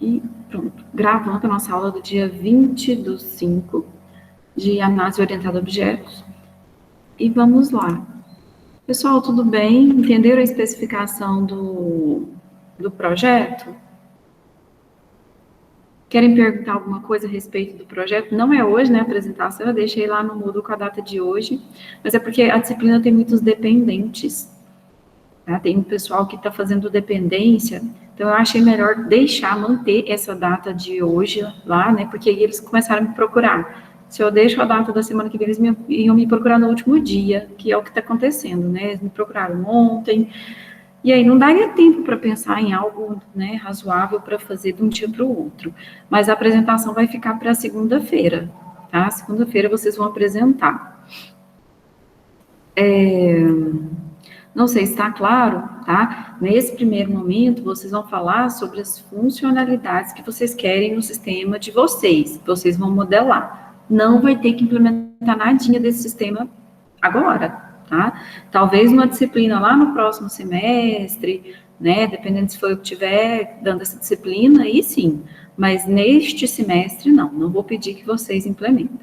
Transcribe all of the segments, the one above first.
E pronto, gravando a nossa aula do dia 20/5 de análise orientada a objetos. E vamos lá. Pessoal, tudo bem? Entenderam a especificação do projeto? Querem perguntar alguma coisa a respeito do projeto? Não é hoje, né, a apresentação, eu deixei lá no Moodle com a data de hoje, mas é porque a disciplina tem muitos dependentes. Tá? Tem um pessoal que está fazendo dependência, então eu achei melhor manter essa data de hoje lá, né, porque aí eles começaram a me procurar. Se eu deixo a data da semana que vem, eles iam me procurar no último dia, que é o que está acontecendo, né, eles me procuraram ontem, e aí não daria tempo para pensar em algo, né, razoável para fazer de um dia para o outro. Mas a apresentação vai ficar para segunda-feira, tá? Segunda-feira vocês vão apresentar. Não sei se está claro, tá? Nesse primeiro momento, vocês vão falar sobre as funcionalidades que vocês querem no sistema de vocês, que vocês vão modelar. Não vai ter que implementar nadinha desse sistema agora, tá? Talvez uma disciplina lá no próximo semestre, né? Dependendo se for eu que estiver dando essa disciplina, aí sim. Mas neste semestre, não vou pedir que vocês implementem.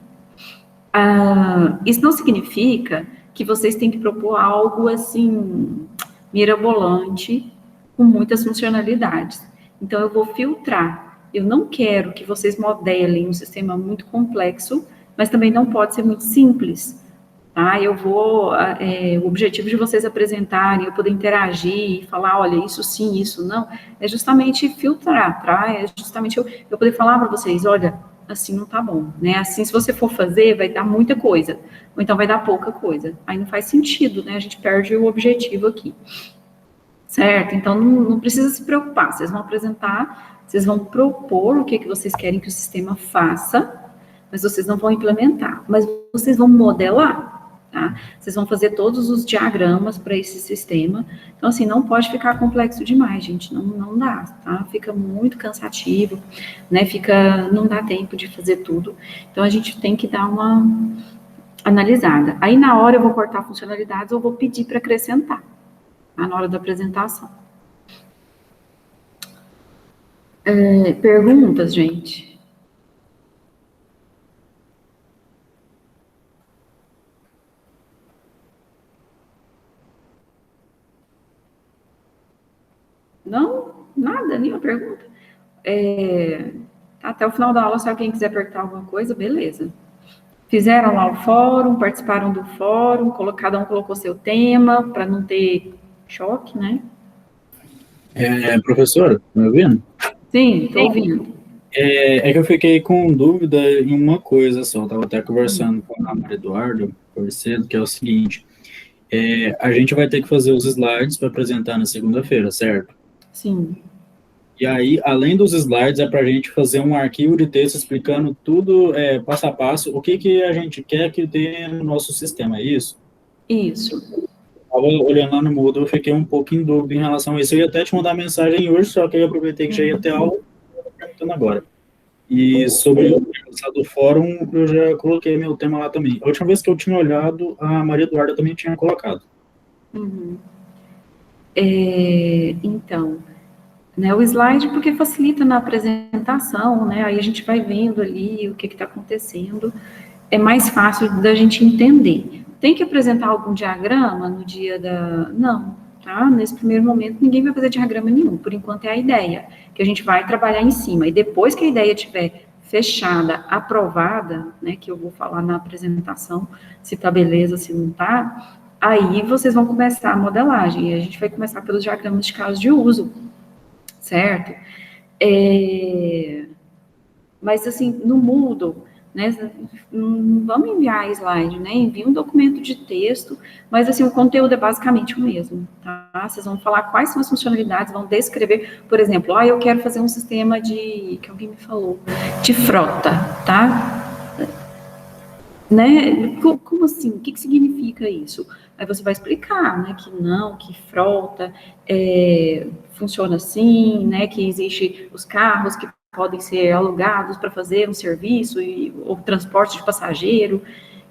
Isso não significa que vocês têm que propor algo assim, mirabolante, com muitas funcionalidades. Então, eu vou filtrar. Eu não quero que vocês modelem um sistema muito complexo, mas também não pode ser muito simples. Tá? O objetivo de vocês apresentarem, eu poder interagir, falar, olha, isso sim, isso não, é justamente filtrar, tá? É justamente eu poder falar para vocês, olha, assim não tá bom, né? Assim, se você for fazer, vai dar muita coisa, ou então vai dar pouca coisa. Aí não faz sentido, né? A gente perde o objetivo aqui. Certo? Então, não precisa se preocupar. Vocês vão apresentar, vocês vão propor o que vocês querem que o sistema faça, mas vocês não vão implementar. Mas vocês vão modelar, tá? Vocês vão fazer todos os diagramas para esse sistema. Então, assim, não pode ficar complexo demais, gente. Não dá, tá? Fica muito cansativo, né? Não dá tempo de fazer tudo. Então, a gente tem que dar uma analisada. Aí, na hora, eu vou cortar funcionalidades ou vou pedir para acrescentar, tá? Na hora da apresentação. Perguntas, gente? Não? Nada? Nenhuma pergunta? Até o final da aula, se alguém quiser perguntar alguma coisa, beleza. Fizeram lá o fórum, participaram do fórum, cada um colocou seu tema, para não ter choque, né? Professora, tá me ouvindo? Sim, estou ouvindo. É que eu fiquei com dúvida em uma coisa só, estava até conversando com a Maria Eduarda, por cedo, que é o seguinte, a gente vai ter que fazer os slides para apresentar na segunda-feira, certo? Sim. E aí, além dos slides, é para a gente fazer um arquivo de texto explicando tudo, passo a passo, o que a gente quer que tenha no nosso sistema, é isso? Isso. Estava olhando lá no Moodle, eu fiquei um pouco em dúvida em relação a isso. Eu ia até te mandar mensagem hoje, só que eu aproveitei que já ia ter aula, estou perguntando agora. E sobre o do fórum, eu já coloquei meu tema lá também. A última vez que eu tinha olhado, a Maria Eduarda também tinha colocado. Então, né, o slide porque facilita na apresentação, né? Aí a gente vai vendo ali o que está acontecendo. É mais fácil da gente entender. Tem que apresentar algum diagrama no dia da... Não, tá? Nesse primeiro momento, ninguém vai fazer diagrama nenhum. Por enquanto, é a ideia, que a gente vai trabalhar em cima. E depois que a ideia estiver fechada, aprovada, né, que eu vou falar na apresentação, se tá beleza, se não tá, aí vocês vão começar a modelagem. E a gente vai começar pelos diagramas de caso de uso, certo? Mas, assim, no Moodle, né, não vamos enviar slide, né, envia um documento de texto, mas, assim, o conteúdo é basicamente o mesmo, tá? Vocês vão falar quais são as funcionalidades, vão descrever, por exemplo, eu quero fazer um sistema que alguém me falou, de frota, tá? Né? Como assim? O que significa isso? Aí você vai explicar, né, que frota funciona assim, né, que existe os carros que podem ser alugados para fazer um serviço ou transporte de passageiro.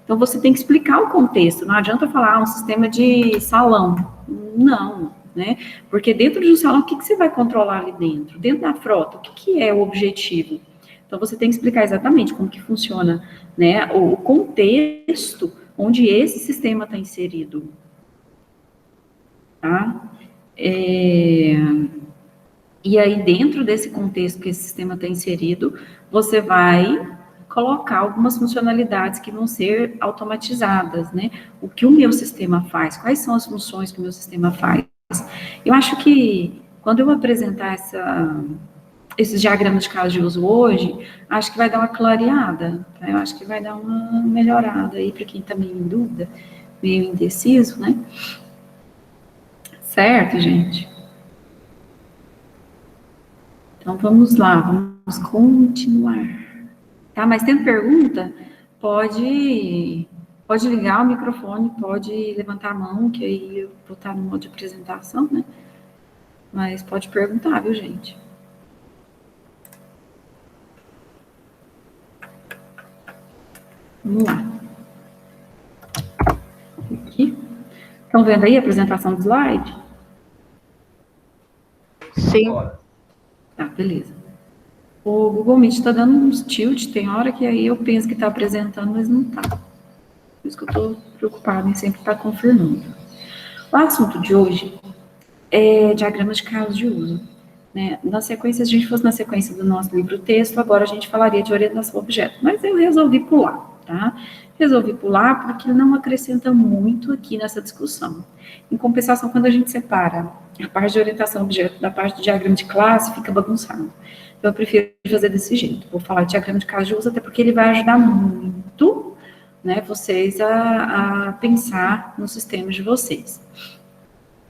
Então, você tem que explicar o contexto. Não adianta falar um sistema de salão. Não, né? Porque dentro de um salão, o que você vai controlar ali dentro? Dentro da frota, o que é o objetivo? Então, você tem que explicar exatamente como que funciona, né, o contexto onde esse sistema está inserido, tá? E aí, dentro desse contexto que esse sistema está inserido, você vai colocar algumas funcionalidades que vão ser automatizadas, né? O que o meu sistema faz? Quais são as funções que o meu sistema faz? Eu acho que, quando eu apresentar esses diagramas de caso de uso hoje, acho que vai dar uma clareada, tá? Eu acho que vai dar uma melhorada aí para quem está meio em dúvida, meio indeciso, né? Certo, gente? Então, vamos lá, vamos continuar. Tá, mas tendo pergunta, pode ligar o microfone, pode levantar a mão, que aí eu vou estar no modo de apresentação, né? Mas pode perguntar, viu, gente? Vamos lá. Aqui. Estão vendo aí a apresentação do slide? Sim. Tá, beleza. O Google Meet está dando uns tilt, tem hora que aí eu penso que está apresentando, mas não está. Por isso que eu estou preocupada em sempre estar confirmando. O assunto de hoje é diagramas de casos de uso. Né? Na sequência, se a gente fosse na sequência do nosso livro-texto, agora a gente falaria de orientação a objeto, mas eu resolvi pular, tá? Resolvi pular porque não acrescenta muito aqui nessa discussão. Em compensação, quando a gente separa a parte de orientação a objeto da parte do diagrama de classe, fica bagunçado. Então, eu prefiro fazer desse jeito. Vou falar de diagrama de caso de uso, até porque ele vai ajudar muito, né, vocês a pensar nos sistemas de vocês.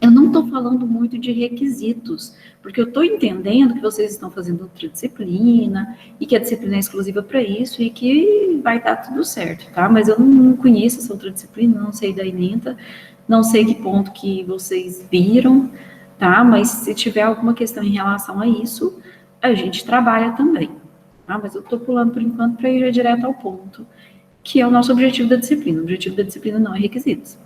Eu não estou falando muito de requisitos, porque eu estou entendendo que vocês estão fazendo outra disciplina, e que a disciplina é exclusiva para isso, e que vai dar tudo certo, tá? Mas eu não conheço essa outra disciplina, não sei da ementa, não sei que ponto que vocês viram, tá? Mas se tiver alguma questão em relação a isso, a gente trabalha também, tá? Mas eu estou pulando por enquanto para ir direto ao ponto, que é o nosso objetivo da disciplina. O objetivo da disciplina não é requisitos.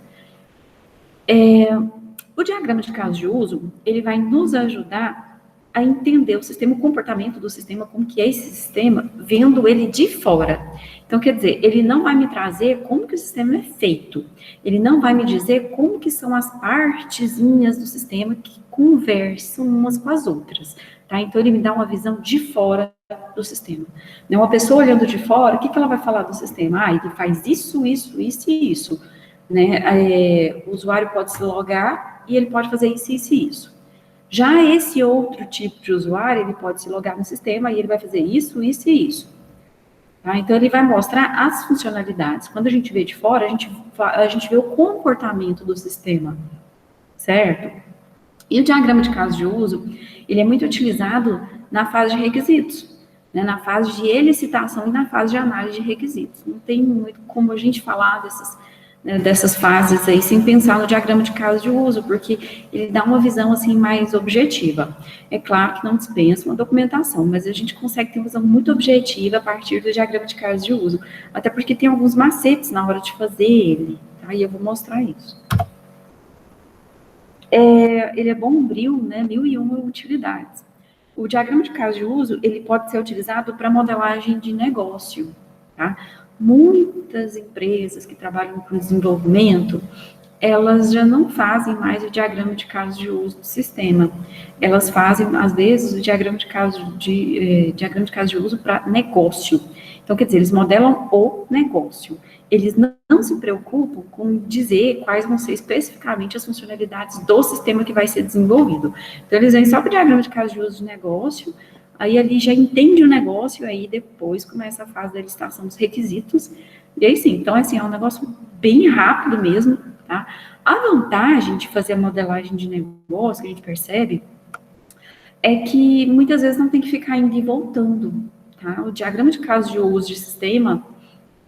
O diagrama de caso de uso, ele vai nos ajudar a entender o sistema, o comportamento do sistema, como que é esse sistema, vendo ele de fora. Então, quer dizer, ele não vai me trazer como que o sistema é feito, ele não vai me dizer como que são as partezinhas do sistema que conversam umas com as outras, tá? Então, ele me dá uma visão de fora do sistema. Uma pessoa olhando de fora, o que ela vai falar do sistema? Ah, ele faz isso, isso, isso e isso, né? O usuário pode se logar e ele pode fazer isso, isso e isso. Já esse outro tipo de usuário, ele pode se logar no sistema e ele vai fazer isso, isso e isso. Tá? Então, ele vai mostrar as funcionalidades. Quando a gente vê de fora, a gente vê o comportamento do sistema, certo? E o diagrama de caso de uso, ele é muito utilizado na fase de requisitos, né? Na fase de elicitação e na fase de análise de requisitos. Não tem muito como a gente falar dessas fases aí, sem pensar no diagrama de caso de uso, porque ele dá uma visão, assim, mais objetiva. É claro que não dispensa uma documentação, mas a gente consegue ter uma visão muito objetiva a partir do diagrama de caso de uso, até porque tem alguns macetes na hora de fazer ele, tá? E eu vou mostrar isso. Ele é bombril, né? 1001 utilidades. O diagrama de caso de uso, ele pode ser utilizado para modelagem de negócio, tá? Muitas empresas que trabalham com desenvolvimento, elas já não fazem mais o diagrama de caso de uso do sistema. Elas fazem, às vezes, o diagrama de caso de uso para negócio. Então, quer dizer, eles modelam o negócio. Eles não se preocupam com dizer quais vão ser especificamente as funcionalidades do sistema que vai ser desenvolvido. Então, eles vêm só para o diagrama de caso de uso de negócio, aí ali já entende o negócio, aí depois começa a fase da licitação dos requisitos, e aí sim, então assim, é um negócio bem rápido mesmo, tá? A vantagem de fazer a modelagem de negócio, que a gente percebe, é que muitas vezes não tem que ficar indo e voltando, tá? O diagrama de caso de uso de sistema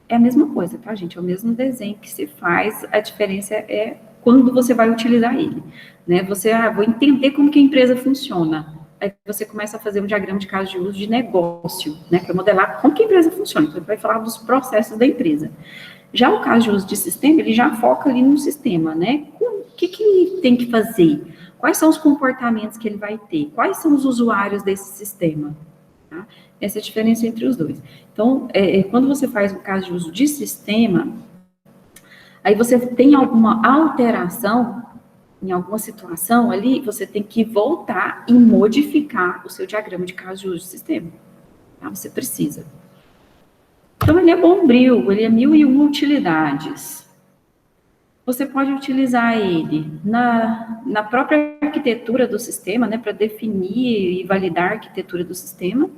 é a mesma coisa, tá, gente? É o mesmo desenho que se faz, a diferença é quando você vai utilizar ele, né? Você, vou entender como que a empresa funciona. Aí você começa a fazer um diagrama de caso de uso de negócio, né, para modelar como que a empresa funciona. Então, ele vai falar dos processos da empresa. Já o caso de uso de sistema, ele já foca ali no sistema, né, que ele tem que fazer? Quais são os comportamentos que ele vai ter? Quais são os usuários desse sistema? Tá? Essa é a diferença entre os dois. Então, quando você faz um caso de uso de sistema, aí você tem alguma alteração em alguma situação ali, você tem que voltar e modificar o seu diagrama de caso de uso de sistema. Tá? Você precisa. Então, ele é bombril, ele é 1001 utilidades. Você pode utilizar ele na própria arquitetura do sistema, né, para definir e validar a arquitetura do sistema.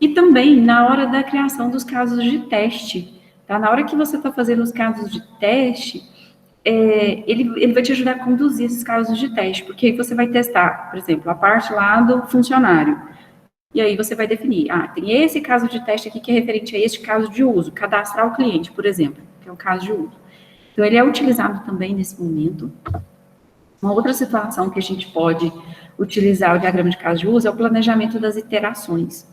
E também na hora da criação dos casos de teste. Tá? Na hora que você está fazendo os casos de teste, ele vai te ajudar a conduzir esses casos de teste, porque aí você vai testar, por exemplo, a parte lá do funcionário. E aí você vai definir, tem esse caso de teste aqui que é referente a este caso de uso, cadastrar o cliente, por exemplo, que é um caso de uso. Então, ele é utilizado também nesse momento. Uma outra situação que a gente pode utilizar o diagrama de caso de uso é o planejamento das iterações.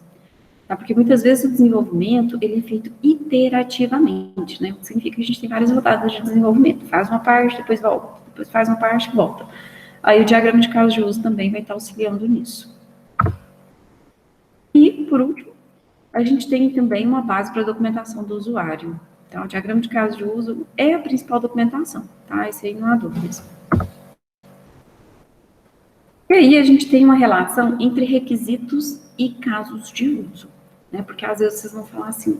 Tá? Porque muitas vezes o desenvolvimento, ele é feito iterativamente, né? O que significa que a gente tem várias rodadas de desenvolvimento. Faz uma parte, depois volta. Depois faz uma parte, volta. Aí o diagrama de caso de uso também vai estar auxiliando nisso. E, por último, a gente tem também uma base para a documentação do usuário. Então, o diagrama de caso de uso é a principal documentação, tá? Isso aí não há dúvidas. E aí, a gente tem uma relação entre requisitos e casos de uso, né? Porque, às vezes, vocês vão falar assim,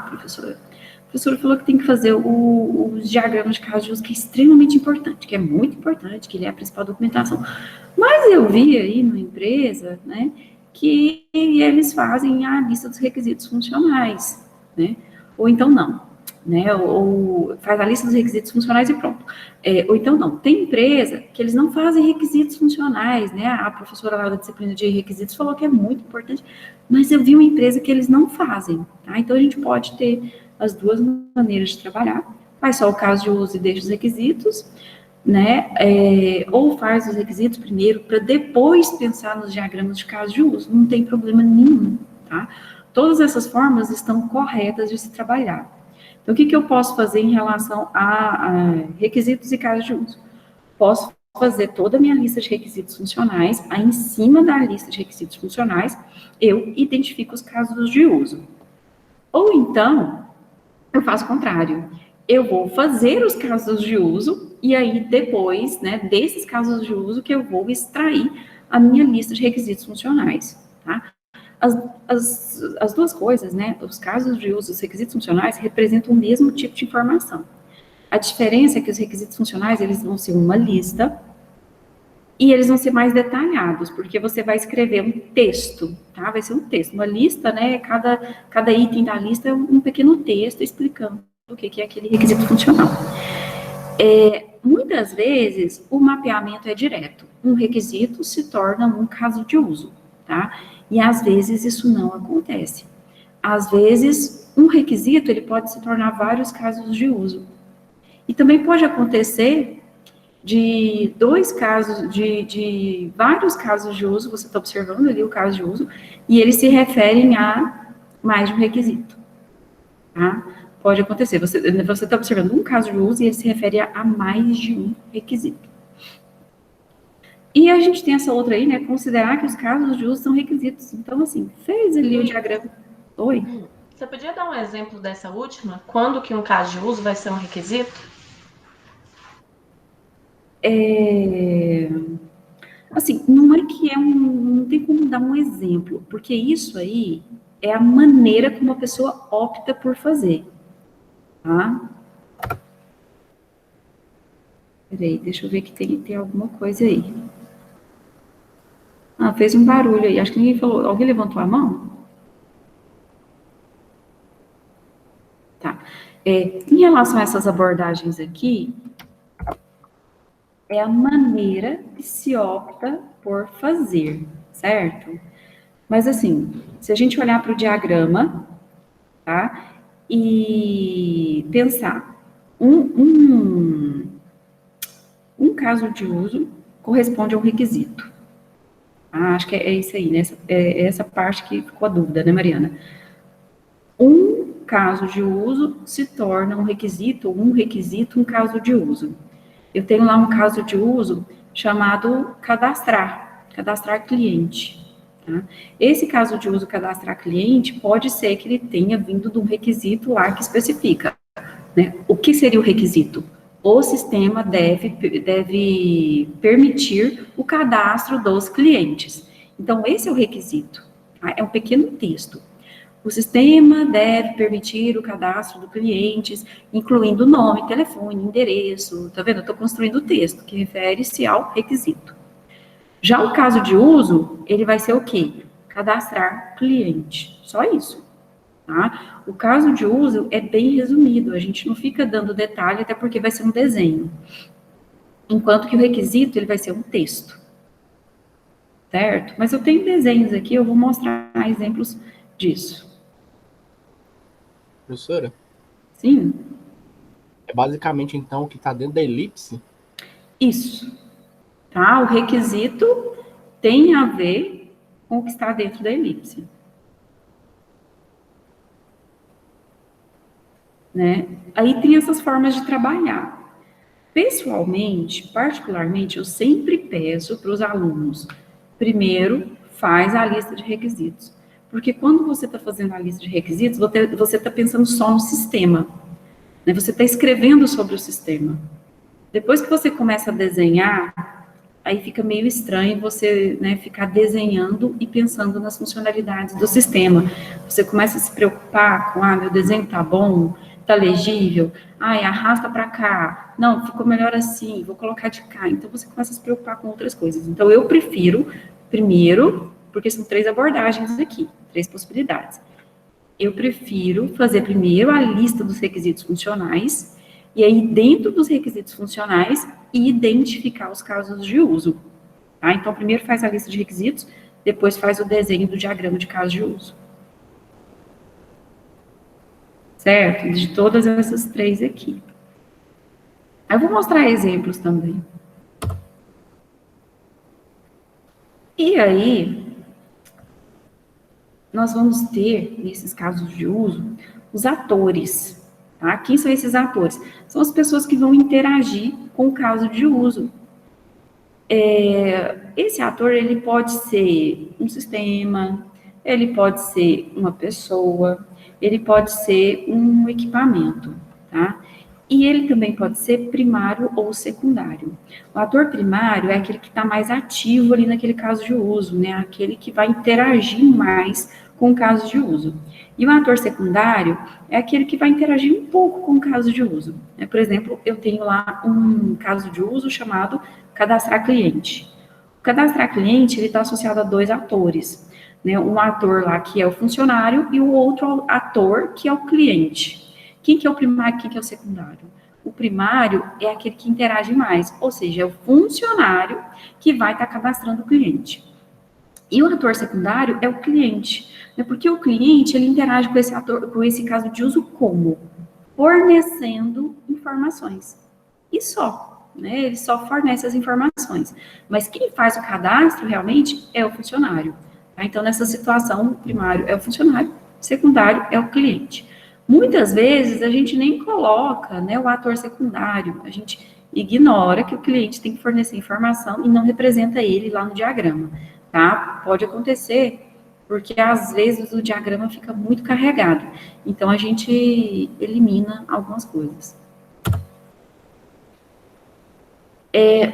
professora, a professora falou que tem que fazer os diagramas de caso de uso, que é extremamente importante, que é muito importante, que ele é a principal documentação. Mas eu vi aí numa empresa, né, que eles fazem a lista dos requisitos funcionais, né? Ou então não, né? Ou faz a lista dos requisitos funcionais e pronto. Ou então não. Tem empresa que eles não fazem requisitos funcionais, né? A professora lá da disciplina de requisitos falou que é muito importante, mas eu vi uma empresa que eles não fazem, tá? Então a gente pode ter as duas maneiras de trabalhar. Faz só o caso de uso e deixa os requisitos, né, ou faz os requisitos primeiro, para depois pensar nos diagramas de caso de uso, não tem problema nenhum, tá? Todas essas formas estão corretas de se trabalhar. Então, o que eu posso fazer em relação a requisitos e casos de uso? Posso fazer toda a minha lista de requisitos funcionais, aí em cima da lista de requisitos funcionais, eu identifico os casos de uso. Ou então, eu faço o contrário. Eu vou fazer os casos de uso, e aí depois, né, desses casos de uso, que eu vou extrair a minha lista de requisitos funcionais, tá? As duas coisas, né, os casos de uso e os requisitos funcionais representam o mesmo tipo de informação. A diferença é que os requisitos funcionais, eles vão ser uma lista, e eles vão ser mais detalhados, porque você vai escrever um texto, tá? Vai ser um texto, uma lista, né, cada item da lista é um pequeno texto explicando o que é aquele requisito funcional. Muitas vezes, o mapeamento é direto. Um requisito se torna um caso de uso, tá? E às vezes isso não acontece. Às vezes, um requisito, ele pode se tornar vários casos de uso. E também pode acontecer de vários casos de uso, você está observando ali o caso de uso, e eles se referem a mais de um requisito, tá? Pode acontecer, você está observando um caso de uso e ele se refere a mais de um requisito. E a gente tem essa outra aí, né, considerar que os casos de uso são requisitos. Então, assim, fez ali o diagrama. Oi? Você podia dar um exemplo dessa última? Quando que um caso de uso vai ser um requisito? Assim, não é que não tem como dar um exemplo, porque isso aí é a maneira como a pessoa opta por fazer, tá? Peraí, deixa eu ver que tem alguma coisa aí. Fez um barulho aí, acho que ninguém falou, alguém levantou a mão? Tá. Em relação a essas abordagens aqui, é a maneira que se opta por fazer, certo? Mas assim, se a gente olhar para o diagrama, tá? E pensar, um caso de uso corresponde a um requisito. Acho que é isso aí, né? É essa parte que ficou a dúvida, né, Mariana? Um caso de uso se torna um requisito um caso de uso. Eu tenho lá um caso de uso chamado cadastrar cliente. Tá? Esse caso de uso cadastrar cliente pode ser que ele tenha vindo de um requisito lá que especifica, né? O que seria o requisito? O sistema deve permitir o cadastro dos clientes. Então, esse é o requisito. Tá? É um pequeno texto. O sistema deve permitir o cadastro do clientes, incluindo nome, telefone, endereço. Tá vendo? Eu estou construindo o texto que refere-se ao requisito. Já o caso de uso, ele vai ser o quê? Cadastrar cliente. Só isso. Tá? O caso de uso é bem resumido, a gente não fica dando detalhe, até porque vai ser um desenho. Enquanto que o requisito, ele vai ser um texto. Certo? Mas eu tenho desenhos aqui, eu vou mostrar exemplos disso. Professora? Sim. É basicamente, então, o que está dentro da elipse? Isso. Tá? O requisito tem a ver com o que está dentro da elipse. Né? Aí tem essas formas de trabalhar. Pessoalmente, particularmente, eu sempre peço para os alunos, primeiro, faz a lista de requisitos. Porque quando você está fazendo a lista de requisitos, você está pensando só no sistema. Né? Você está escrevendo sobre o sistema. Depois que você começa a desenhar, aí fica meio estranho você, né, ficar desenhando e pensando nas funcionalidades do sistema. Você começa a se preocupar com, meu desenho tá bom, tá legível, arrasta para cá, não, ficou melhor assim, vou colocar de cá. Então, você começa a se preocupar com outras coisas. Então, eu prefiro, primeiro, porque são 3 abordagens aqui, 3 possibilidades. Eu prefiro fazer primeiro a lista dos requisitos funcionais, e aí, dentro dos requisitos funcionais, identificar os casos de uso. Tá? Então, primeiro faz a lista de requisitos, depois faz o desenho do diagrama de caso de uso. Certo? De todas essas 3 aqui. Eu vou mostrar exemplos também. E aí, nós vamos ter, nesses casos de uso, os atores. Tá? Quem são esses atores? São as pessoas que vão interagir com o caso de uso. Esse ator, ele pode ser um sistema, ele pode ser uma pessoa, ele pode ser um equipamento, tá? E ele também pode ser primário ou secundário. O ator primário é aquele que está mais ativo ali naquele caso de uso, né? Aquele que vai interagir mais com o caso de uso. E o ator secundário é aquele que vai interagir um pouco com o caso de uso. Por exemplo, eu tenho lá um caso de uso chamado cadastrar cliente. O cadastrar cliente, ele está associado a 2 atores, né? Um ator lá que é o funcionário e o outro ator que é o cliente. Quem que é o primário e quem que é o secundário? O primário é aquele que interage mais, ou seja, é o funcionário que vai estar cadastrando o cliente. E o ator secundário é o cliente, né? Porque o cliente, ele interage com esse ator, com esse caso de uso como? Fornecendo informações. E só, né? Ele só fornece as informações. Mas quem faz o cadastro realmente é o funcionário. Tá? Então, nessa situação, o primário é o funcionário, o secundário é o cliente. Muitas vezes a gente nem coloca, né, o ator secundário, a gente ignora que o cliente tem que fornecer informação e não representa ele lá no diagrama, tá? Pode acontecer, porque às vezes o diagrama fica muito carregado, então a gente elimina algumas coisas.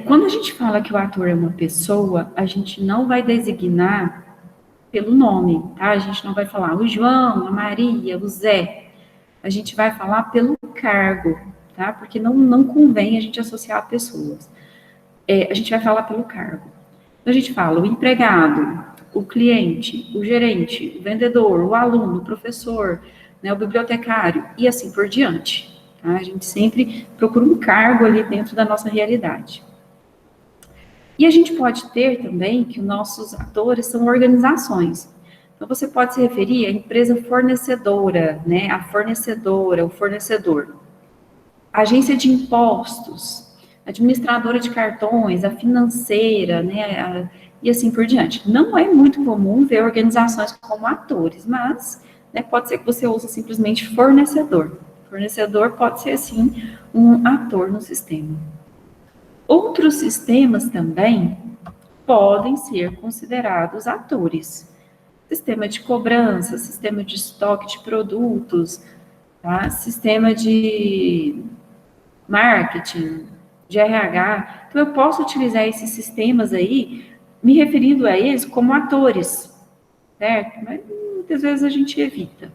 Quando a gente fala que o ator é uma pessoa, a gente não vai designar pelo nome, tá? A gente não vai falar o João, a Maria, o Zé. A gente vai falar pelo cargo, tá? Porque não convém a gente associar pessoas. A gente vai falar pelo cargo. Então, a gente fala o empregado, o cliente, o gerente, o vendedor, o aluno, o professor, né, o bibliotecário, e assim por diante. Tá? A gente sempre procura um cargo ali dentro da nossa realidade. E a gente pode ter também que os nossos atores são organizações. Então, você pode se referir à empresa fornecedora, né? A fornecedora, o fornecedor. Agência de impostos, administradora de cartões, a financeira, né? E assim por diante. Não é muito comum ver organizações como atores, mas, né, pode ser que você use simplesmente fornecedor. Fornecedor pode ser, sim, um ator no sistema. Outros sistemas também podem ser considerados atores. Sistema de cobrança, sistema de estoque de produtos, tá? Sistema de marketing, de RH. Então, eu posso utilizar esses sistemas aí, me referindo a eles como atores, certo? Mas muitas vezes a gente evita.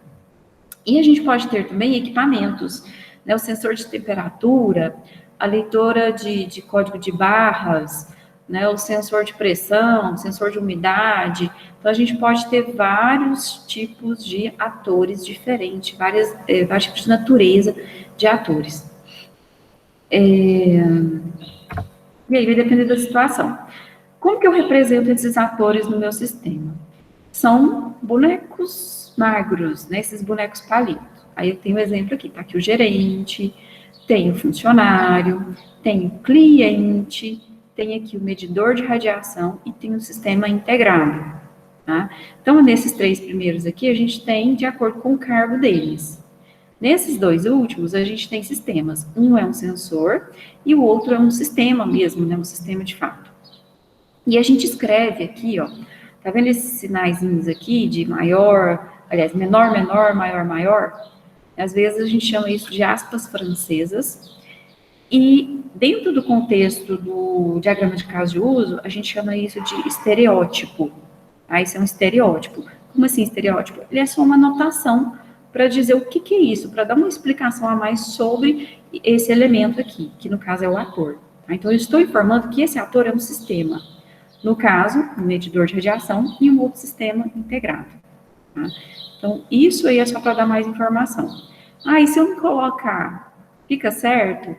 E a gente pode ter também equipamentos, né? O sensor de temperatura, a leitora de código de barras, né? O sensor de pressão, sensor de umidade. Então, a gente pode ter vários tipos de atores diferentes, vários tipos de natureza de atores. E aí vai depender da situação. Como que eu represento esses atores no meu sistema? São bonecos magros, né? Esses bonecos palitos. Aí eu tenho um exemplo aqui, tá aqui o gerente, tem o funcionário, tem o cliente, tem aqui o medidor de radiação e tem o sistema integrado, tá? Então, nesses 3 primeiros aqui, a gente tem de acordo com o cargo deles. Nesses 2 últimos, a gente tem sistemas. Um é um sensor e o outro é um sistema mesmo, né? Um sistema de fato. E a gente escreve aqui, ó, tá vendo esses sinaizinhos aqui de maior, aliás, menor, menor, maior, maior? Às vezes a gente chama isso de aspas francesas. E dentro do contexto do diagrama de caso de uso, a gente chama isso de estereótipo. Tá? Isso é um estereótipo. Como assim estereótipo? Ele é só uma anotação para dizer o que é isso, para dar uma explicação a mais sobre esse elemento aqui, que no caso é o ator. Tá? Então, eu estou informando que esse ator é um sistema. No caso, um medidor de radiação e um outro sistema integrado. Tá? Então, isso aí é só para dar mais informação. Ah, e se eu me colocar, fica certo?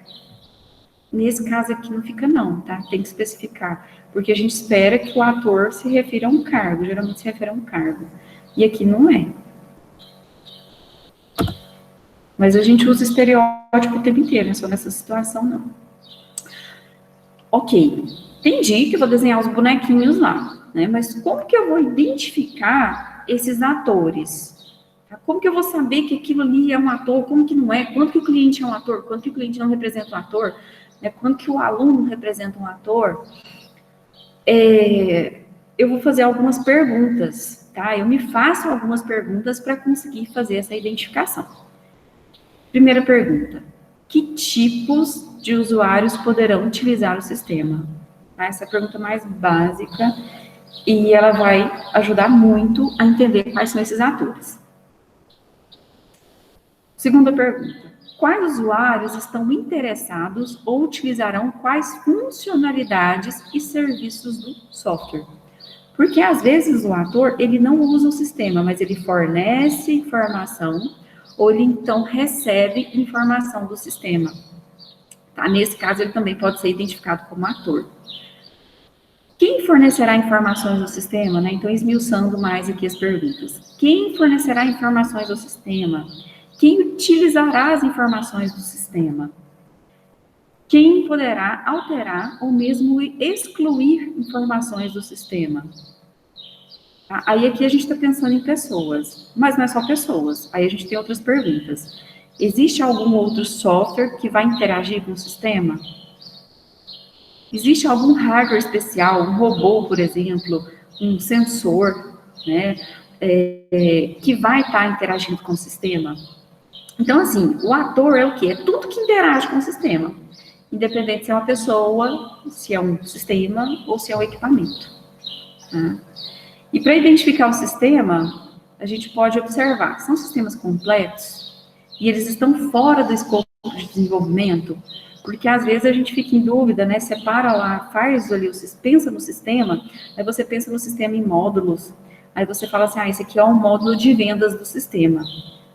Nesse caso aqui não fica não, tá? Tem que especificar, porque a gente espera que o ator se refira a um cargo, geralmente se refere a um cargo. E aqui não é. Mas a gente usa estereótipo o tempo inteiro, não é só nessa situação, não. Ok, entendi que eu vou desenhar os bonequinhos lá, né? Mas como que eu vou identificar esses atores? Como que eu vou saber que aquilo ali é um ator, como que não é? Quando que o cliente é um ator? Quando que o cliente não representa um ator? Quando que o aluno representa um ator? Eu vou fazer algumas perguntas, tá? Eu me faço algumas perguntas para conseguir fazer essa identificação. Primeira pergunta: que tipos de usuários poderão utilizar o sistema? Essa é a pergunta mais básica e ela vai ajudar muito a entender quais são esses atores. Segunda pergunta: quais usuários estão interessados ou utilizarão quais funcionalidades e serviços do software? Porque às vezes o ator, ele não usa o sistema, mas ele fornece informação ou ele então recebe informação do sistema. Tá? Nesse caso, ele também pode ser identificado como ator. Quem fornecerá informações ao sistema? Né? Então, esmiuçando mais aqui as perguntas. Quem fornecerá informações ao sistema? Quem utilizará as informações do sistema? Quem poderá alterar ou mesmo excluir informações do sistema? Tá? Aí aqui a gente está pensando em pessoas, mas não é só pessoas. Aí a gente tem outras perguntas. Existe algum outro software que vai interagir com o sistema? Existe algum hardware especial, um robô, por exemplo, um sensor, né, que vai estar interagindo com o sistema? Então, assim, o ator é o quê? É tudo que interage com o sistema, independente se é uma pessoa, se é um sistema ou se é um equipamento. Tá? E para identificar o sistema, a gente pode observar, são sistemas completos e eles estão fora do escopo de desenvolvimento, porque às vezes a gente fica em dúvida, né? Separa lá, faz ali, pensa no sistema, aí você pensa no sistema em módulos, aí você fala assim, esse aqui é um módulo de vendas do sistema.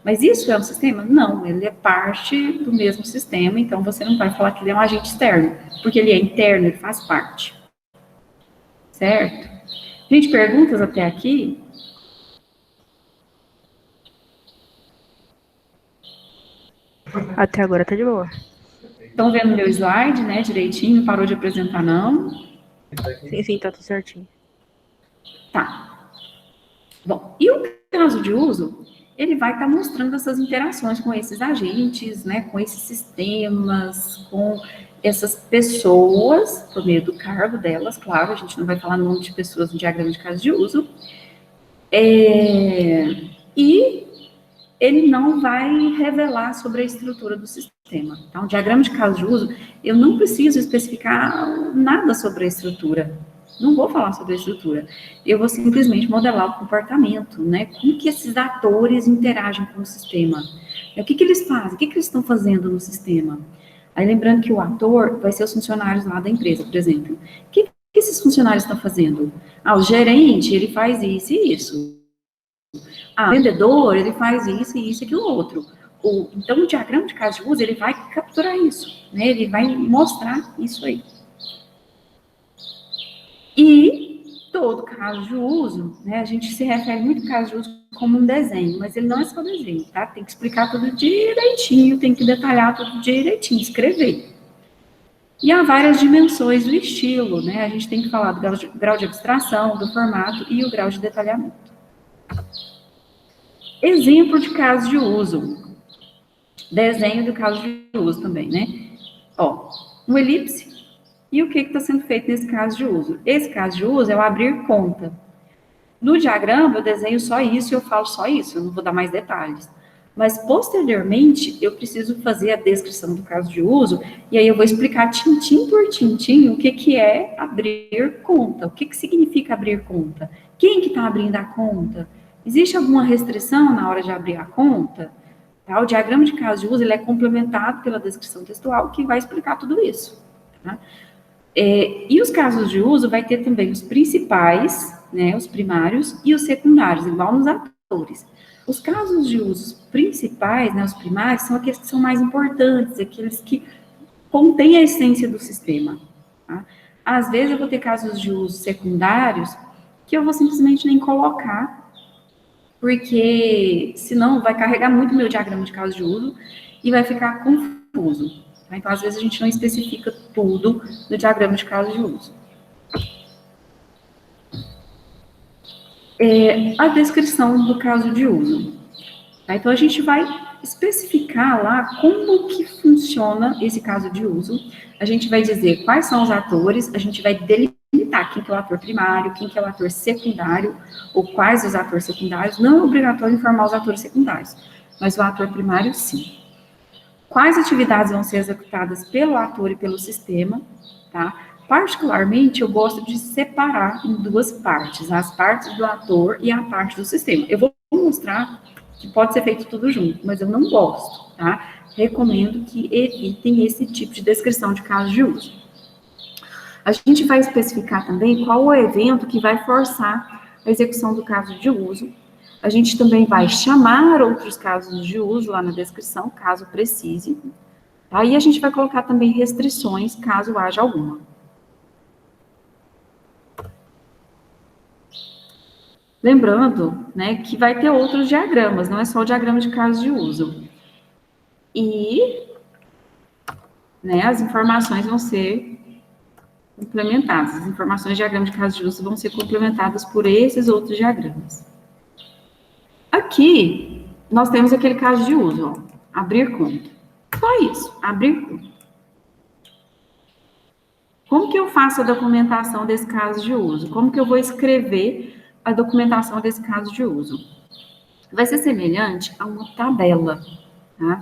Mas isso é um sistema? Não, ele é parte do mesmo sistema, então você não vai falar que ele é um agente externo, porque ele é interno, ele faz parte. Certo? Gente, perguntas até aqui? Até agora tá de boa. Estão vendo meu slide, né, direitinho? Parou de apresentar, não? Sim, tá tudo certinho. Tá. Bom, e o caso de uso? ele vai estar mostrando essas interações com esses agentes, né, com esses sistemas, com essas pessoas, por meio do cargo delas, claro, a gente não vai falar nome de pessoas no diagrama de caso de uso, e ele não vai revelar sobre a estrutura do sistema. Então, o diagrama de caso de uso, eu não preciso especificar nada sobre a estrutura. Não vou falar sobre a estrutura. Eu vou simplesmente modelar o comportamento, né? Como que esses atores interagem com o sistema. O que eles fazem? O que eles estão fazendo no sistema? Aí, lembrando que o ator vai ser os funcionários lá da empresa, por exemplo. O que esses funcionários estão fazendo? O gerente, ele faz isso e isso. O vendedor, ele faz isso e isso e aquilo outro. Então, o diagrama de caso de uso, ele vai capturar isso, né? Ele vai mostrar isso aí. E todo caso de uso, né? A gente se refere muito ao caso de uso como um desenho, mas ele não é só desenho, tá? Tem que explicar tudo direitinho, tem que detalhar tudo direitinho, escrever. E há várias dimensões do estilo, né? A gente tem que falar do grau de abstração, do formato e o grau de detalhamento. Exemplo de caso de uso. Desenho do caso de uso também, né? Um elipse. E o que está sendo feito nesse caso de uso? Esse caso de uso é o abrir conta. No diagrama, eu desenho só isso e eu falo só isso, eu não vou dar mais detalhes. Mas, posteriormente, eu preciso fazer a descrição do caso de uso, e aí eu vou explicar tintim por tintim o que é abrir conta, o que significa abrir conta, quem que está abrindo a conta, existe alguma restrição na hora de abrir a conta? Tá? O diagrama de caso de uso, ele é complementado pela descrição textual, que vai explicar tudo isso. Tá? E os casos de uso vai ter também os principais, né, os primários, e os secundários, igual nos atores. Os casos de uso principais, né, os primários, são aqueles que são mais importantes, aqueles que contêm a essência do sistema. Tá? Às vezes eu vou ter casos de uso secundários que eu vou simplesmente nem colocar, porque senão vai carregar muito meu diagrama de caso de uso e vai ficar confuso. Tá? Então, às vezes, a gente não especifica tudo no diagrama de caso de uso. A descrição do caso de uso. Tá? Então, a gente vai especificar lá como que funciona esse caso de uso. A gente vai dizer quais são os atores, a gente vai delimitar quem que é o ator primário, quem que é o ator secundário, ou quais os atores secundários. Não é obrigatório informar os atores secundários, mas o ator primário, sim. Quais atividades vão ser executadas pelo ator e pelo sistema, tá? Particularmente, eu gosto de separar em duas partes, as partes do ator e a parte do sistema. Eu vou mostrar que pode ser feito tudo junto, mas eu não gosto, tá? Recomendo que evitem esse tipo de descrição de caso de uso. A gente vai especificar também qual o evento que vai forçar a execução do caso de uso. A gente também vai chamar outros casos de uso lá na descrição, caso precise. Aí a gente vai colocar também restrições, caso haja alguma. Lembrando, né, que vai ter outros diagramas, não é só o diagrama de caso de uso. E, né, as informações vão ser complementadas. As informações de diagrama de caso de uso vão ser complementadas por esses outros diagramas. Aqui, nós temos aquele caso de uso, ó, abrir conta. Só isso, abrir conta. Como que eu faço a documentação desse caso de uso? Como que eu vou escrever a documentação desse caso de uso? Vai ser semelhante a uma tabela, tá?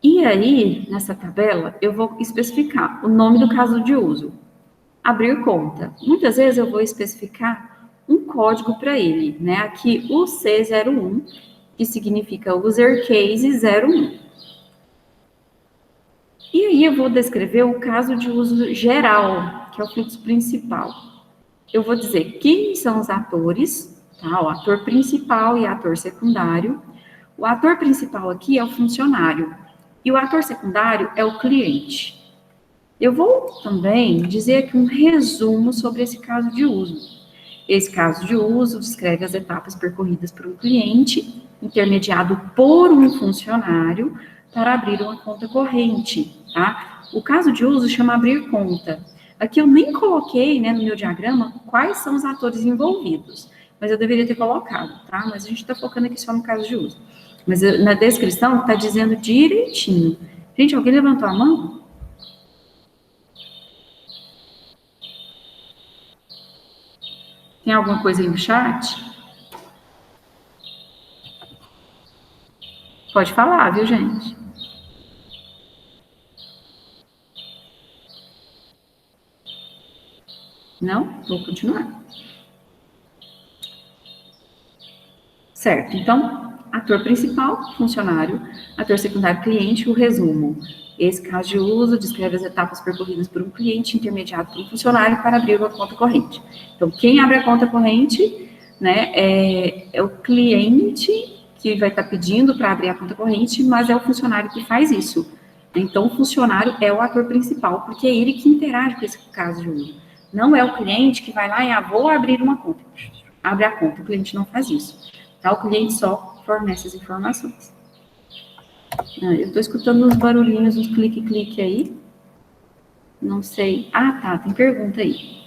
E aí, nessa tabela, eu vou especificar o nome do caso de uso. Abrir conta. Muitas vezes eu vou especificar um código para ele, né? Aqui, o C01, que significa User Case 01. E aí eu vou descrever o caso de uso geral, que é o fluxo principal. Eu vou dizer quem são os atores, tá? O ator principal e ator secundário. O ator principal aqui é o funcionário, e o ator secundário é o cliente. Eu vou também dizer aqui um resumo sobre esse caso de uso. Esse caso de uso descreve as etapas percorridas por um cliente, intermediado por um funcionário, para abrir uma conta corrente, tá? O caso de uso chama abrir conta. Aqui eu nem coloquei, né, no meu diagrama, quais são os atores envolvidos, mas eu deveria ter colocado, tá? Mas a gente está focando aqui só no caso de uso. Mas na descrição está dizendo direitinho. Gente, alguém levantou a mão? Tem alguma coisa aí no chat? Pode falar, viu, gente? Não? Vou continuar. Certo, então, ator principal, funcionário, ator secundário, cliente, o resumo. Esse caso de uso descreve as etapas percorridas por um cliente intermediado por um funcionário para abrir uma conta corrente. Então, quem abre a conta corrente, né, é o cliente que vai estar pedindo para abrir a conta corrente, mas é o funcionário que faz isso. Então, o funcionário é o ator principal, porque é ele que interage com esse caso de uso. Não é o cliente que vai lá e vou abrir uma conta. Abre a conta, o cliente não faz isso. Tá? O cliente só fornece as informações. Eu estou escutando uns barulhinhos, uns clique-clique aí. Não sei. Ah, tá, tem pergunta aí.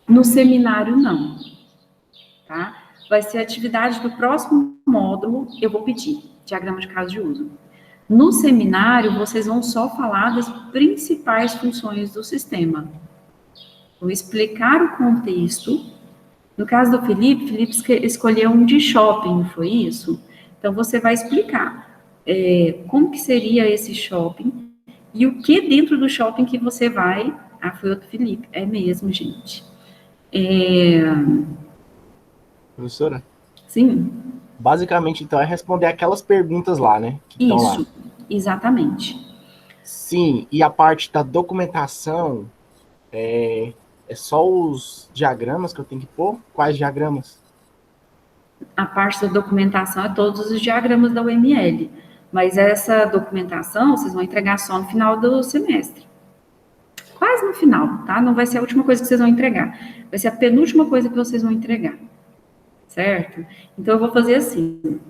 No seminário, não. Tá? Vai ser a atividade do próximo módulo, eu vou pedir, diagrama de caso de uso. No seminário, vocês vão só falar das principais funções do sistema. Vou explicar o contexto. No caso do Felipe escolheu um de shopping, não foi isso? Então, você vai explicar como que seria esse shopping e o que dentro do shopping que você vai... Ah, foi outro Felipe. É mesmo, gente. Professora? Sim. Basicamente, então, é responder aquelas perguntas lá, né? Que estão lá. Isso, exatamente. Sim, e a parte da documentação, é só os diagramas que eu tenho que pôr? Quais diagramas? A parte da documentação é todos os diagramas da UML, mas essa documentação vocês vão entregar só no final do semestre. Quase no final, tá? Não vai ser a última coisa que vocês vão entregar. Vai ser a penúltima coisa que vocês vão entregar. Certo? Então, eu vou fazer assim.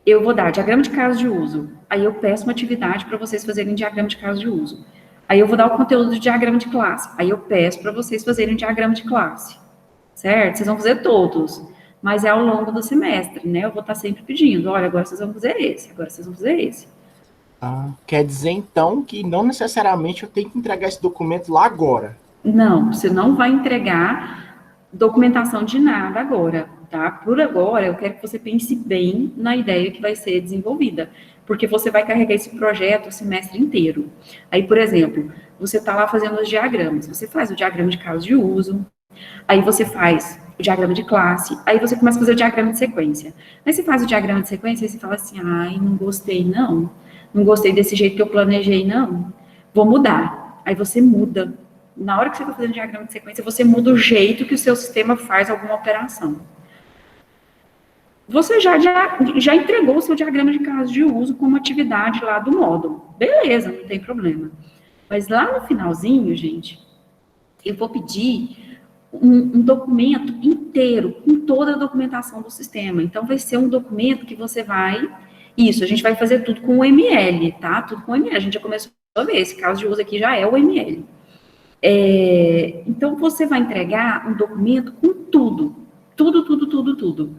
Eu vou dar diagrama de caso de uso. Aí eu peço uma atividade para vocês fazerem diagrama de caso de uso. Aí eu vou dar o conteúdo do diagrama de classe. Aí eu peço para vocês fazerem diagrama de classe. Certo? Vocês vão fazer todos. Mas é ao longo do semestre, né? Eu vou estar sempre pedindo. Olha, agora vocês vão fazer esse. Agora vocês vão fazer esse. Quer dizer, então, que não necessariamente eu tenho que entregar esse documento lá agora. Não, você não vai entregar documentação de nada agora, tá? Por agora, eu quero que você pense bem na ideia que vai ser desenvolvida, porque você vai carregar esse projeto o semestre inteiro. Aí, por exemplo, você está lá fazendo os diagramas, você faz o diagrama de caso de uso, aí você faz o diagrama de classe, aí você começa a fazer o diagrama de sequência. Aí você faz o diagrama de sequência e você fala assim, ai, não gostei não gostei desse jeito que eu planejei não, vou mudar. Aí você muda. Na hora que você está fazendo diagrama de sequência, você muda o jeito que o seu sistema faz alguma operação. Você já entregou o seu diagrama de caso de uso como atividade lá do módulo. Beleza, não tem problema. Mas lá no finalzinho, gente, eu vou pedir um documento inteiro, com toda a documentação do sistema. Então, vai ser um documento que você vai... Isso, a gente vai fazer tudo com o ML, tá? Tudo com o ML. A gente já começou a ver, esse caso de uso aqui já é o ML. Então, você vai entregar um documento com tudo. Tudo.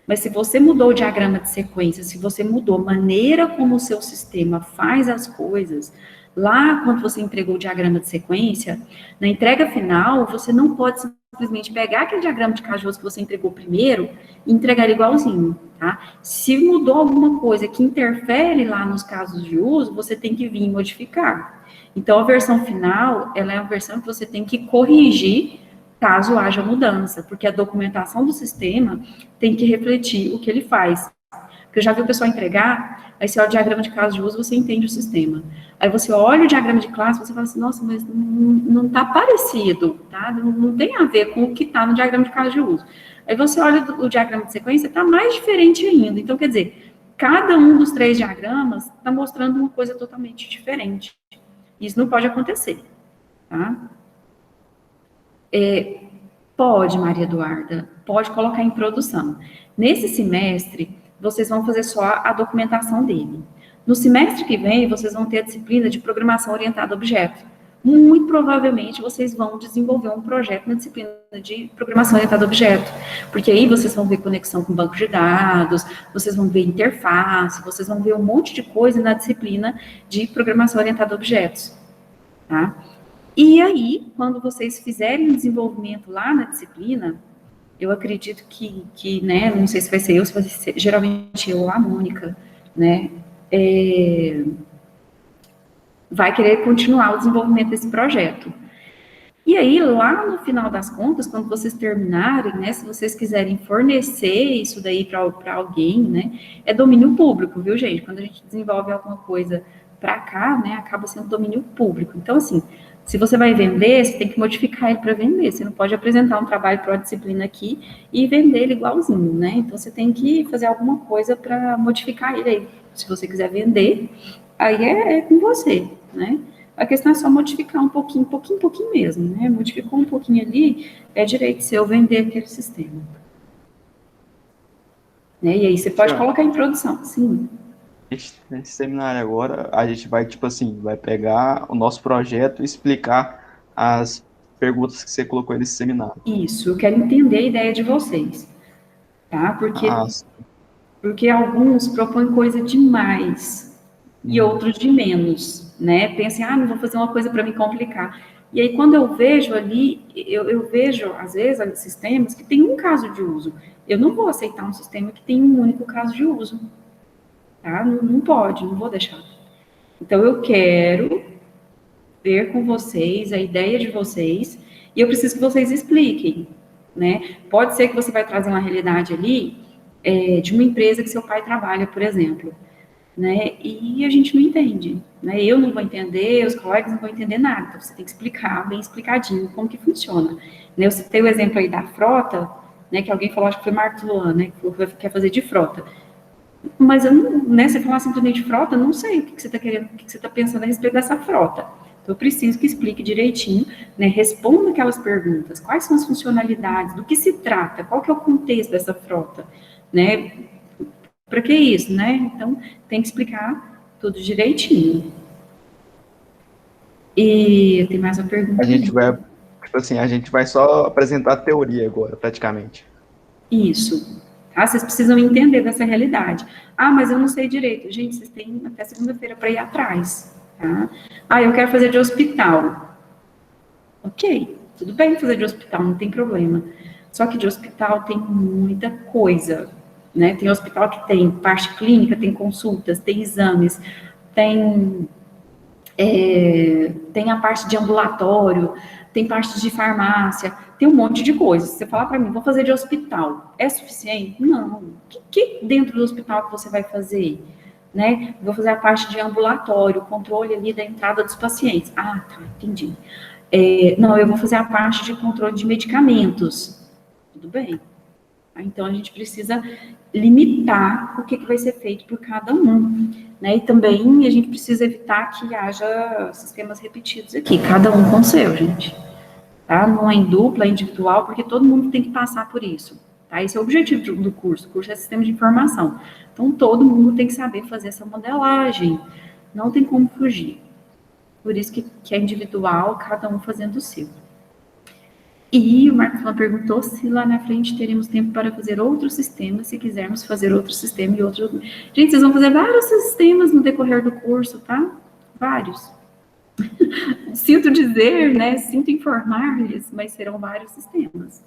Mas se você mudou o diagrama de sequência, se você mudou a maneira como o seu sistema faz as coisas, lá quando você entregou o diagrama de sequência, na entrega final, você não pode simplesmente pegar aquele diagrama de caso de uso que você entregou primeiro e entregar igualzinho, tá? Se mudou alguma coisa que interfere lá nos casos de uso, você tem que vir modificar. Então, a versão final, ela é uma versão que você tem que corrigir caso haja mudança, porque a documentação do sistema tem que refletir o que ele faz. Porque eu já vi o pessoal entregar, aí você olha o diagrama de caso de uso, você entende o sistema. Aí você olha o diagrama de classe, você fala assim, nossa, mas não está parecido, tá? Não tem a ver com o que está no diagrama de caso de uso. Aí você olha o diagrama de sequência, está mais diferente ainda. Então, quer dizer, cada um dos 3 diagramas está mostrando uma coisa totalmente diferente. Isso não pode acontecer, tá? Pode, Maria Eduarda, pode colocar em produção. Nesse semestre, vocês vão fazer só a documentação dele. No semestre que vem, vocês vão ter a disciplina de programação orientada a objeto, muito provavelmente vocês vão desenvolver um projeto na disciplina de programação orientada a objeto, porque aí vocês vão ver conexão com banco de dados, vocês vão ver interface, vocês vão ver um monte de coisa na disciplina de programação orientada a objetos, tá? E aí, quando vocês fizerem desenvolvimento lá na disciplina, eu acredito que né, não sei se vai ser eu, se vai ser geralmente eu ou a Mônica, né, vai querer continuar o desenvolvimento desse projeto. E aí, lá no final das contas, quando vocês terminarem, né, se vocês quiserem fornecer isso daí para alguém, né, é domínio público, viu, gente? Quando a gente desenvolve alguma coisa para cá, né, acaba sendo domínio público. Então, assim, se você vai vender, você tem que modificar ele para vender. Você não pode apresentar um trabalho para uma disciplina aqui e vender ele igualzinho, né? Então, você tem que fazer alguma coisa para modificar ele aí. Se você quiser vender, aí é com você, né? A questão é só modificar um pouquinho mesmo, né? Modificou um pouquinho ali, é direito seu vender aquele sistema. Né? E aí você pode colocar em produção, sim. Nesse seminário agora, a gente vai, tipo assim, vai pegar o nosso projeto e explicar as perguntas que você colocou nesse seminário. Isso, eu quero entender a ideia de vocês, tá? Porque alguns propõem coisa demais e outros de menos, né? Pensem, não vou fazer uma coisa para me complicar. E aí, quando eu vejo ali, eu vejo, às vezes, ali, sistemas que tem um caso de uso. Eu não vou aceitar um sistema que tem um único caso de uso. Tá? Não pode, não vou deixar. Então, eu quero ver com vocês a ideia de vocês e eu preciso que vocês expliquem, né? Pode ser que você vai trazer uma realidade ali de uma empresa que seu pai trabalha, por exemplo, né? E a gente não entende, né? Eu não vou entender, os colegas não vão entender nada. Então, você tem que explicar bem explicadinho como que funciona. Né? Eu citei o exemplo aí da frota, né? Que alguém falou, acho que foi Marcos Luan, né? Que quer fazer de frota. Mas eu não, né, você falar simplesmente frota, não sei o que você está querendo, o que você está pensando a respeito dessa frota. Então, eu preciso que explique direitinho, né, responda aquelas perguntas, quais são as funcionalidades, do que se trata, qual que é o contexto dessa frota, né, para que isso, né? Então, tem que explicar tudo direitinho. E tem mais uma pergunta? A gente vai, tipo assim, a gente vai só apresentar a teoria agora, praticamente. Isso. Tá? Vocês precisam entender dessa realidade. Mas eu não sei direito. Gente, vocês têm até segunda-feira para ir atrás. Tá? Eu quero fazer de hospital. Ok, tudo bem fazer de hospital, não tem problema. Só que de hospital tem muita coisa. Né? Tem hospital que tem parte clínica, tem consultas, tem exames, tem a parte de ambulatório, tem parte de farmácia, tem um monte de coisas. Se você falar para mim, vou fazer de hospital, é suficiente? Não. O que dentro do hospital que você vai fazer? Né? Vou fazer a parte de ambulatório, controle ali da entrada dos pacientes. Tá, entendi. Não, eu vou fazer a parte de controle de medicamentos. Tudo bem. Então, a gente precisa limitar o que vai ser feito por cada um. Né? E também a gente precisa evitar que haja sistemas repetidos aqui, cada um com o seu, gente. Tá? Não é em dupla, é individual, porque todo mundo tem que passar por isso. Tá? Esse é o objetivo do curso. O curso é sistema de informação. Então, todo mundo tem que saber fazer essa modelagem. Não tem como fugir. Por isso que é individual, cada um fazendo o seu. E o Marcos perguntou se lá na frente teremos tempo para fazer outros sistemas, se quisermos fazer outro sistema e outro... Gente, vocês vão fazer vários sistemas no decorrer do curso, tá? Vários. Sinto dizer, né? Sinto informar-lhes, mas serão vários sistemas.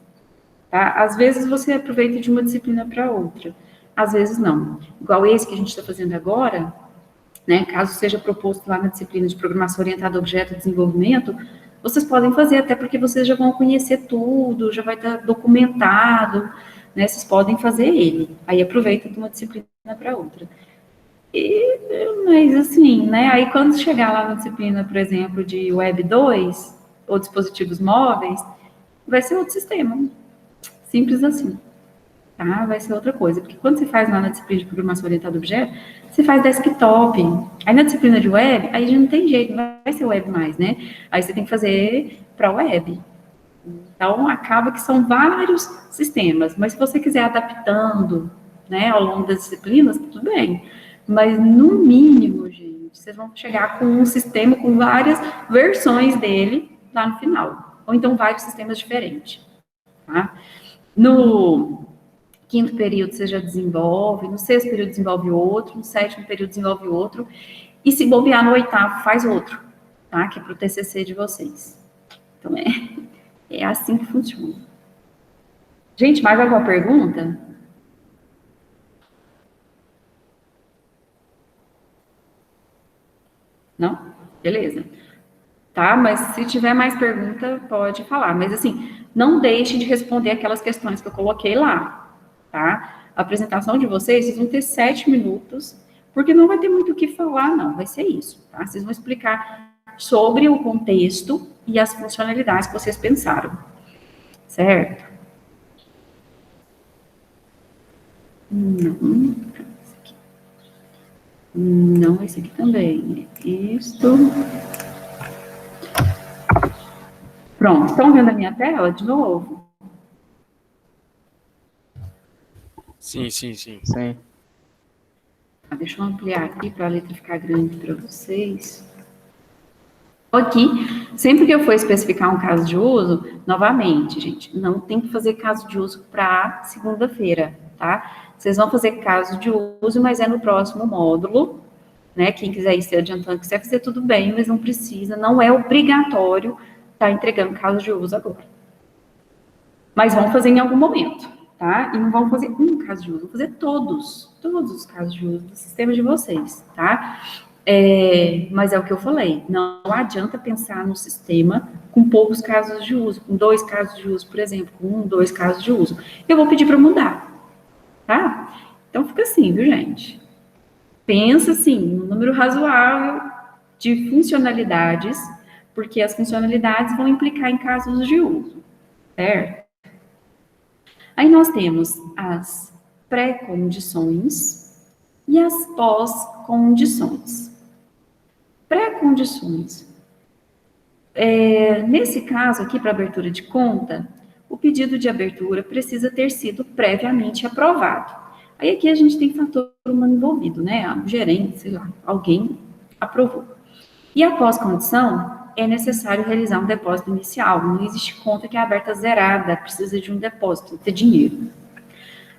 Tá? Às vezes você aproveita de uma disciplina para outra, às vezes não. Igual esse que a gente está fazendo agora, né? Caso seja proposto lá na disciplina de programação orientada a objeto e desenvolvimento, vocês podem fazer, até porque vocês já vão conhecer tudo, já vai estar documentado, né? Vocês podem fazer ele. Aí aproveita de uma disciplina para outra. Mas assim, né? Aí quando chegar lá na disciplina, por exemplo, de Web 2, ou dispositivos móveis, vai ser outro sistema. Simples assim. Tá? Vai ser outra coisa. Porque quando você faz lá na disciplina de programação orientada a objeto, você faz desktop. Aí na disciplina de web, aí já não tem jeito, não vai ser web mais, né? Aí você tem que fazer para web. Então, acaba que são vários sistemas. Mas se você quiser adaptando, né, ao longo das disciplinas, tudo bem. Mas, no mínimo, gente, Vocês vão chegar com um sistema com várias versões dele lá no final. Ou então vários sistemas diferentes. Tá? No quinto período você já desenvolve, no sexto período desenvolve outro, no sétimo período desenvolve outro, e se bobear no oitavo faz outro, tá? Que é para o TCC de vocês. Então, é assim que funciona. Gente, mais alguma pergunta? Não? Beleza. Tá? Mas se tiver mais pergunta, pode falar. Mas, assim, não deixe de responder aquelas questões que eu coloquei lá, tá? A apresentação de vocês vão ter 7 minutos, porque não vai ter muito o que falar, não. Vai ser isso, tá? Vocês vão explicar sobre o contexto e as funcionalidades que vocês pensaram, certo? Não, esse aqui. Não, esse aqui também. Isto. Pronto, estão vendo a minha tela de novo? Sim, sim, sim. Sim. Deixa eu ampliar aqui para a letra ficar grande para vocês. Aqui, sempre que eu for especificar um caso de uso, novamente, gente, não tem que fazer caso de uso para segunda-feira, tá? Vocês vão fazer caso de uso, mas é no próximo módulo, né? Quem quiser ir se adiantando, quiser fazer tudo bem, mas não precisa, não é obrigatório estar entregando caso de uso agora. Mas vão fazer em algum momento, tá? E não vão fazer um caso de uso, vão fazer todos os casos de uso do sistema de vocês, tá? Mas é o que eu falei, não adianta pensar no sistema com poucos casos de uso, com 2 casos de uso, por exemplo, com 1, 2 casos de uso. Eu vou pedir para mudar, tá? Então fica assim, viu, gente? Pensa, assim, no número razoável de funcionalidades, porque as funcionalidades vão implicar em casos de uso, certo? Aí nós temos as pré-condições e as pós-condições. Pré-condições. Nesse caso aqui, para abertura de conta, o pedido de abertura precisa ter sido previamente aprovado. Aí aqui a gente tem fator humano envolvido, né? Um gerente, sei lá, alguém aprovou. E a pós-condição, é necessário realizar um depósito inicial. Não existe conta que é aberta zerada, precisa de um depósito, ter dinheiro.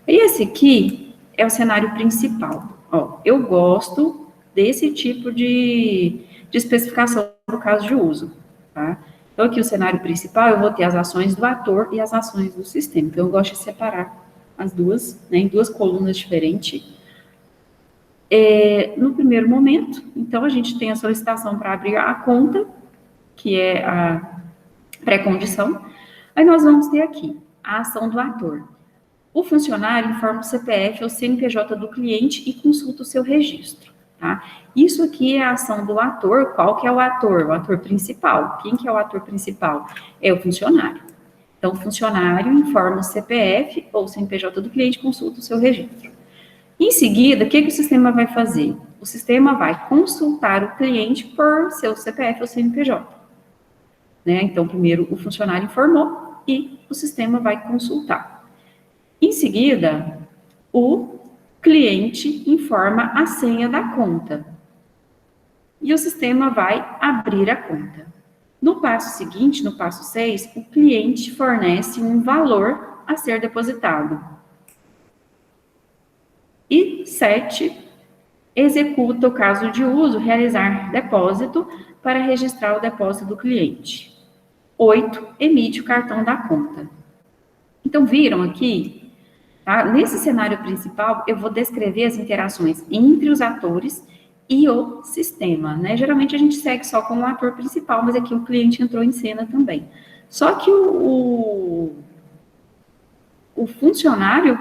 E esse aqui é o cenário principal. Ó, eu gosto desse tipo de especificação do caso de uso, tá? Então, aqui o cenário principal, eu vou ter as ações do ator e as ações do sistema. Então, eu gosto de separar as duas, né, em 2 colunas diferentes. No primeiro momento, então, a gente tem a solicitação para abrir a conta, que é a pré-condição. Aí nós vamos ter aqui a ação do ator. O funcionário informa o CPF ou CNPJ do cliente e consulta o seu registro, tá? Isso aqui é a ação do ator. Qual que é o ator? O ator principal. Quem que é o ator principal? É o funcionário. Então, o funcionário informa o CPF ou CNPJ do cliente e consulta o seu registro. Em seguida, o que o sistema vai fazer? O sistema vai consultar o cliente por seu CPF ou CNPJ. Né? Então, primeiro o funcionário informou e o sistema vai consultar. Em seguida, o cliente informa a senha da conta. E o sistema vai abrir a conta. No passo seguinte, no passo 6, o cliente fornece um valor a ser depositado. E 7, executa o caso de uso, realizar depósito para registrar o depósito do cliente. 8, emite o cartão da conta. Então, viram aqui? Tá? Nesse cenário principal, eu vou descrever as interações entre os atores e o sistema, né? Geralmente a gente segue só com o ator principal, mas aqui o cliente entrou em cena também. Só que o funcionário,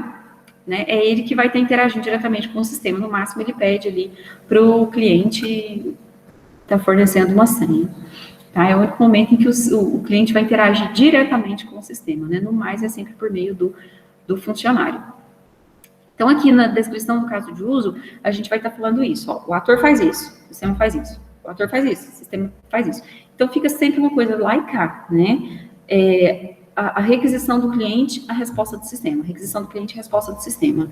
né, é ele que vai estar interagindo diretamente com o sistema. No máximo, ele pede ali para o cliente estar fornecendo uma senha. Tá? É o único momento em que o cliente vai interagir diretamente com o sistema, né? No mais, é sempre por meio do funcionário. Então, aqui na descrição do caso de uso, a gente vai estar falando isso. Ó, o ator faz isso, o sistema faz isso. O ator faz isso, o sistema faz isso. Então, fica sempre uma coisa lá e cá, né? a requisição do cliente, a resposta do sistema. Requisição do cliente, a resposta do sistema.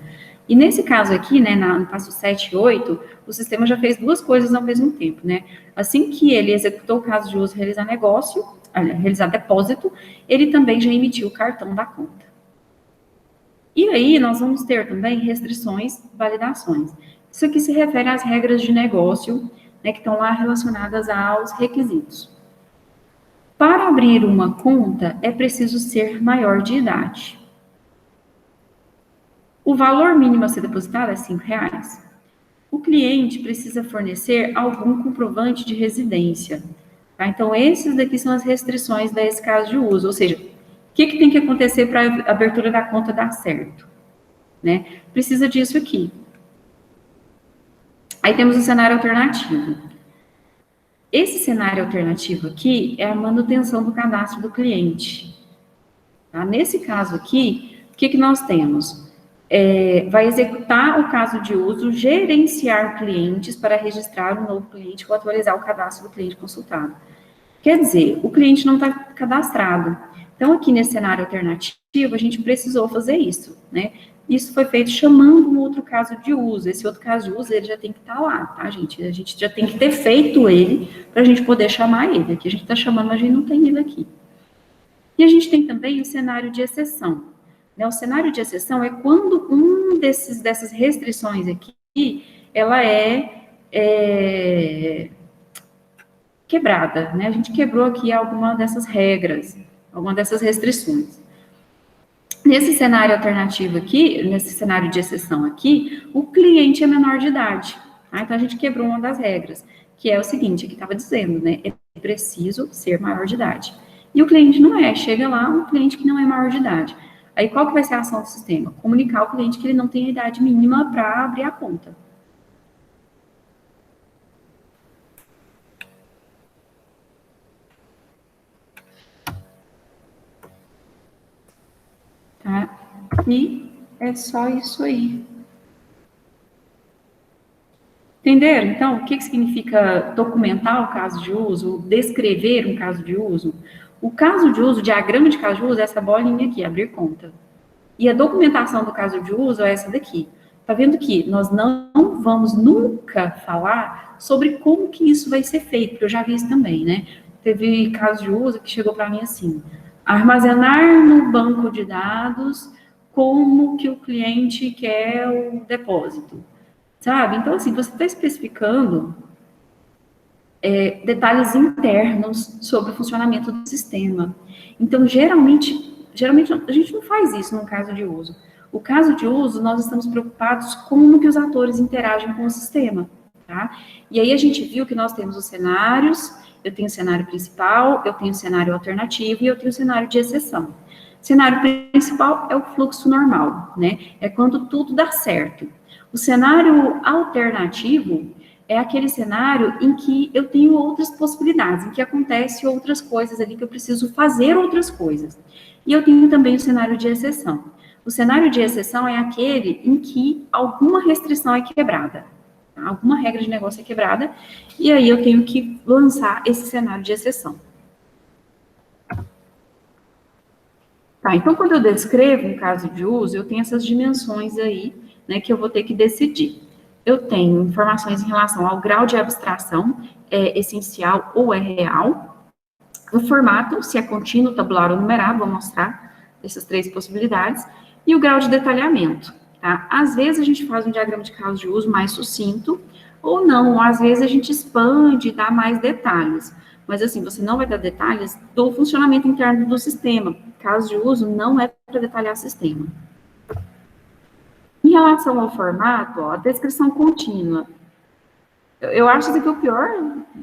E nesse caso aqui, né, no passo 7 e 8, o sistema já fez duas coisas ao mesmo tempo, né? Assim que ele executou o caso de uso, realizar negócio, realizar depósito, ele também já emitiu o cartão da conta. E aí, nós vamos ter também restrições, validações. Isso aqui se refere às regras de negócio, né, que estão lá relacionadas aos requisitos. Para abrir uma conta, é preciso ser maior de idade. O valor mínimo a ser depositado é R$5. O cliente precisa fornecer algum comprovante de residência. Tá? Então, esses daqui são as restrições desse caso de uso. Ou seja, o que tem que acontecer para a abertura da conta dar certo? Né? Precisa disso aqui. Aí temos o cenário alternativo. Esse cenário alternativo aqui é a manutenção do cadastro do cliente. Tá? Nesse caso aqui, o que nós temos? Vai executar o caso de uso, gerenciar clientes para registrar um novo cliente ou atualizar o cadastro do cliente consultado. Quer dizer, o cliente não está cadastrado. Então, aqui nesse cenário alternativo, a gente precisou fazer isso, né? Isso foi feito chamando um outro caso de uso. Esse outro caso de uso, ele já tem que estar lá, tá, gente? A gente já tem que ter feito ele para a gente poder chamar ele. Aqui a gente está chamando, mas a gente não tem ele aqui. E a gente tem também o cenário de exceção. Né? O cenário de exceção é quando dessas restrições aqui, ela é quebrada, né? A gente quebrou aqui alguma dessas regras, alguma dessas restrições. Nesse cenário alternativo aqui, nesse cenário de exceção aqui, o cliente é menor de idade. Tá? Então, a gente quebrou uma das regras, que é o seguinte, aqui estava dizendo, né? É preciso ser maior de idade. E o cliente não é. Chega lá um cliente que não é maior de idade. Aí, qual que vai ser a ação do sistema? Comunicar ao cliente que ele não tem a idade mínima para abrir a conta. Tá? E é só isso aí. Entenderam? Então, o que significa documentar o caso de uso, descrever um caso de uso? O caso de uso, o diagrama de caso de uso é essa bolinha aqui, abrir conta. E a documentação do caso de uso é essa daqui. Tá vendo que nós não vamos nunca falar sobre como que isso vai ser feito, porque eu já vi isso também, né? Teve caso de uso que chegou para mim assim: armazenar no banco de dados como que o cliente quer o depósito, sabe? Então, assim, você está especificando detalhes internos sobre o funcionamento do sistema. Então, geralmente a gente não faz isso no caso de uso. O caso de uso, nós estamos preocupados como que os atores interagem com o sistema, tá? E aí a gente viu que nós temos os cenários. Eu tenho o cenário principal, eu tenho o cenário alternativo e eu tenho o cenário de exceção. O cenário principal é o fluxo normal, né? É quando tudo dá certo. O cenário alternativo é aquele cenário em que eu tenho outras possibilidades, em que acontecem outras coisas ali, que eu preciso fazer outras coisas. E eu tenho também o cenário de exceção. O cenário de exceção é aquele em que alguma restrição é quebrada. Alguma regra de negócio é quebrada, e aí eu tenho que lançar esse cenário de exceção. Tá, então quando eu descrevo um caso de uso, eu tenho essas dimensões aí, né, que eu vou ter que decidir. Eu tenho informações em relação ao grau de abstração, é essencial ou é real. O formato, se é contínuo, tabular ou numerado, vou mostrar essas três possibilidades. E o grau de detalhamento. Tá? Às vezes a gente faz um diagrama de caso de uso mais sucinto, ou não, às vezes a gente expande e dá mais detalhes. Mas assim, você não vai dar detalhes do funcionamento interno do sistema. Caso de uso não é para detalhar o sistema. Em relação ao formato, ó, a descrição contínua. Eu acho isso aqui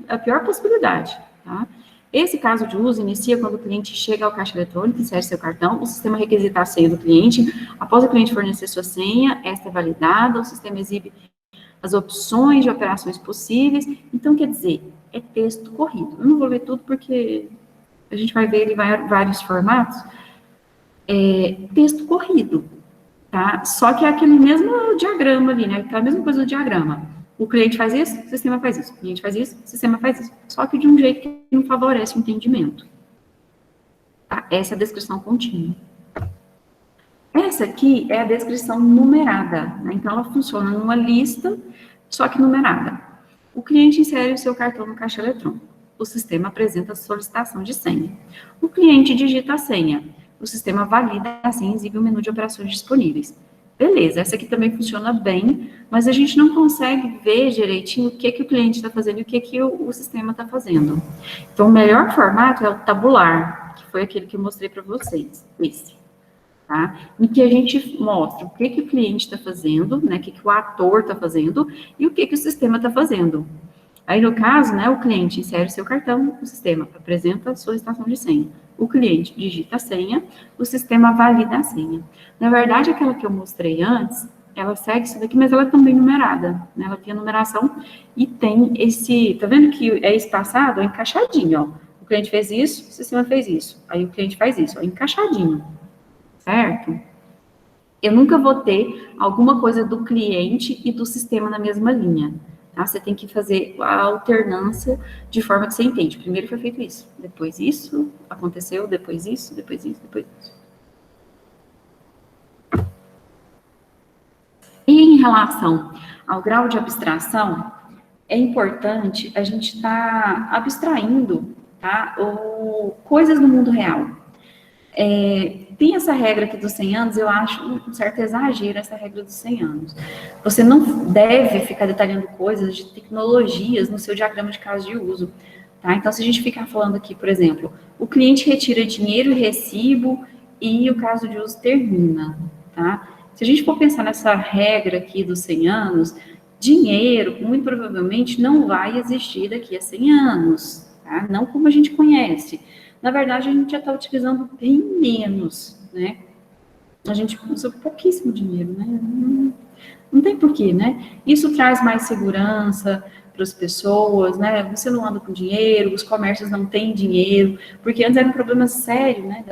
a pior possibilidade. Tá? Esse caso de uso inicia quando o cliente chega ao caixa eletrônico, insere seu cartão, o sistema requisita a senha do cliente. Após o cliente fornecer sua senha, esta é validada, o sistema exibe as opções de operações possíveis. Então, quer dizer, é texto corrido. Eu não vou ler tudo porque a gente vai ver ele em vários formatos. É texto corrido, tá? Só que é aquele mesmo diagrama ali, né? Aquela mesma coisa do diagrama. O cliente faz isso, o sistema faz isso. O cliente faz isso, o sistema faz isso. Só que de um jeito que não favorece o entendimento. Tá? Essa é a descrição contínua. Essa aqui é a descrição numerada, né? Então, ela funciona numa lista, só que numerada. O cliente insere o seu cartão no caixa eletrônico. O sistema apresenta a solicitação de senha. O cliente digita a senha. O sistema valida a senha e exibe o menu de operações disponíveis. Beleza, essa aqui também funciona bem, mas a gente não consegue ver direitinho o que o cliente está fazendo e o que o sistema está fazendo. Então, o melhor formato é o tabular, que foi aquele que eu mostrei para vocês, esse. Tá? Em que a gente mostra o que o cliente está fazendo, né, o que o ator está fazendo e o que o sistema está fazendo. Aí, no caso, né, o cliente insere o seu cartão, o sistema apresenta a solicitação de senha. O cliente digita a senha, o sistema valida a senha. Na verdade, aquela que eu mostrei antes, ela segue isso daqui, mas ela é também numerada, né? Ela tem a numeração e tem esse, tá vendo que é espaçado? É encaixadinho, ó. O cliente fez isso, o sistema fez isso. Aí o cliente faz isso, ó, encaixadinho. Certo? Eu nunca vou ter alguma coisa do cliente e do sistema na mesma linha. Tá? Você tem que fazer a alternância de forma que você entende. Primeiro foi feito isso, depois isso aconteceu, depois isso, depois isso, depois isso. E em relação ao grau de abstração, é importante a gente estar abstraindo, tá, coisas do mundo real. Tem essa regra aqui dos 100 anos, eu acho um certo exagero essa regra dos 100 anos. Você não deve ficar detalhando coisas de tecnologias no seu diagrama de caso de uso, tá? Então, se a gente ficar falando aqui, por exemplo, o cliente retira dinheiro e recibo e o caso de uso termina, tá? Se a gente for pensar nessa regra aqui dos 100 anos, dinheiro, muito provavelmente, não vai existir daqui a 100 anos, tá? Não como a gente conhece. Na verdade, a gente já está utilizando bem menos, né? A gente usa pouquíssimo dinheiro, né? Não tem porquê, né? Isso traz mais segurança para as pessoas, né? Você não anda com dinheiro, os comércios não têm dinheiro, porque antes era um problema sério, né?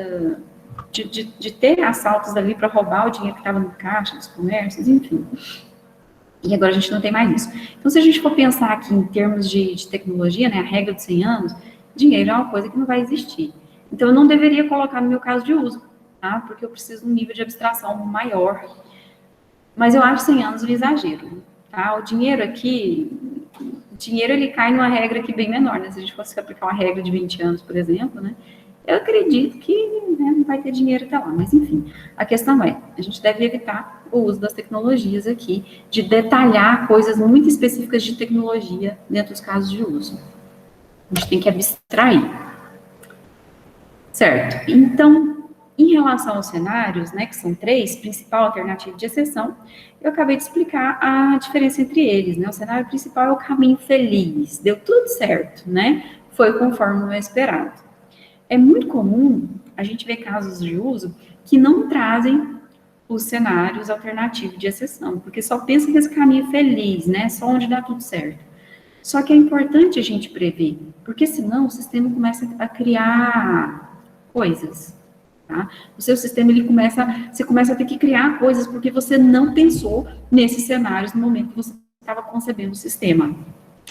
De ter assaltos ali para roubar o dinheiro que estava no caixa dos comércios, enfim. E agora a gente não tem mais isso. Então, se a gente for pensar aqui em termos de tecnologia, né? A regra dos 100 anos, dinheiro é uma coisa que não vai existir. Então, eu não deveria colocar no meu caso de uso, tá? Porque eu preciso de um nível de abstração maior. Mas eu acho 100 anos um exagero, tá? O dinheiro aqui, ele cai numa regra aqui bem menor, né? Se a gente fosse aplicar uma regra de 20 anos, por exemplo, né? Eu acredito que, né, não vai ter dinheiro até lá. Mas, enfim, a questão é, a gente deve evitar o uso das tecnologias aqui, de detalhar coisas muito específicas de tecnologia dentro dos casos de uso. A gente tem que abstrair. Certo. Então, em relação aos cenários, né, que são 3, principal, alternativo de exceção, eu acabei de explicar a diferença entre eles, né? O cenário principal é o caminho feliz, deu tudo certo, né? Foi conforme o esperado. É muito comum a gente ver casos de uso que não trazem os cenários alternativos de exceção, porque só pensa nesse caminho feliz, né? Só onde dá tudo certo. Só que é importante a gente prever, porque senão o sistema começa a criar coisas, tá? O seu sistema, você começa a ter que criar coisas porque você não pensou nesses cenários no momento que você estava concebendo o sistema.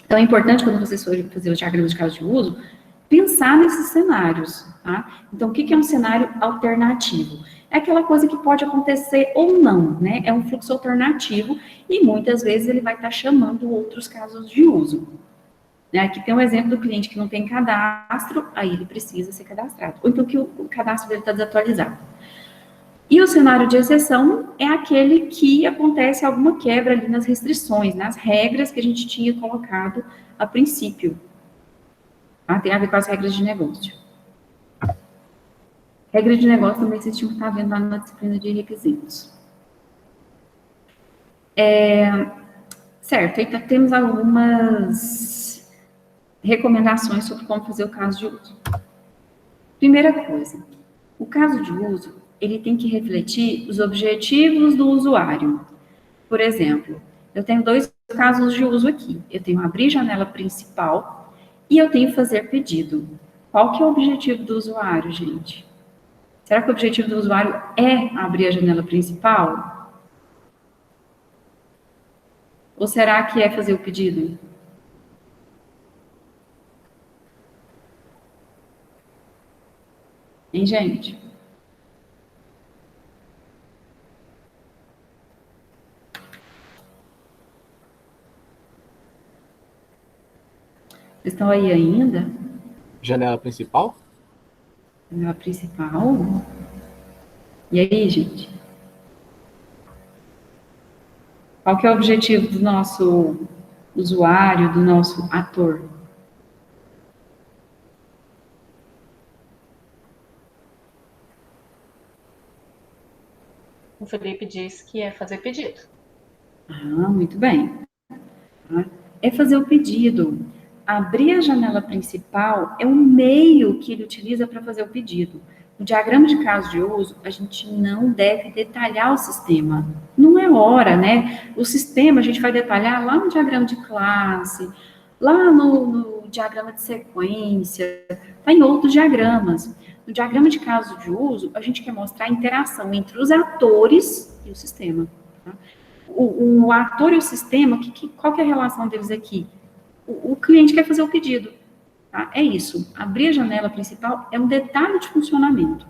Então, é importante, quando vocês forem fazer os diagramas de caso de uso, pensar nesses cenários, tá? Então, o que é um cenário alternativo? É aquela coisa que pode acontecer ou não, né? É um fluxo alternativo e muitas vezes ele vai estar chamando outros casos de uso. Aqui tem um exemplo do cliente que não tem cadastro, aí ele precisa ser cadastrado. Ou então que o cadastro dele está desatualizado. E o cenário de exceção é aquele que acontece alguma quebra ali nas restrições, nas regras que a gente tinha colocado a princípio. Tá? Tem a ver com as regras de negócio. Regra de negócio também vocês tinham que estar vendo lá na disciplina de requisitos. Certo, então temos algumas recomendações sobre como fazer o caso de uso. Primeira coisa, o caso de uso, ele tem que refletir os objetivos do usuário. Por exemplo, eu tenho 2 casos de uso aqui. Eu tenho abrir janela principal e eu tenho fazer pedido. Qual que é o objetivo do usuário, gente? Será que o objetivo do usuário é abrir a janela principal? Ou será que é fazer o pedido? Hein, gente? Vocês estão aí ainda? Janela principal? A principal? E aí, gente? Qual que é o objetivo do nosso usuário, do nosso ator? O Felipe disse que é fazer pedido. Ah, muito bem. Tá? É fazer o pedido. Abrir a janela principal é o meio que ele utiliza para fazer o pedido. No diagrama de caso de uso, a gente não deve detalhar o sistema. Não é hora, né? O sistema a gente vai detalhar lá no diagrama de classe, lá no diagrama de sequência, tá em outros diagramas. No diagrama de caso de uso, a gente quer mostrar a interação entre os atores e o sistema. Tá? O ator e o sistema, qual que é a relação deles aqui? O cliente quer fazer o pedido. Tá? É isso. Abrir a janela principal é um detalhe de funcionamento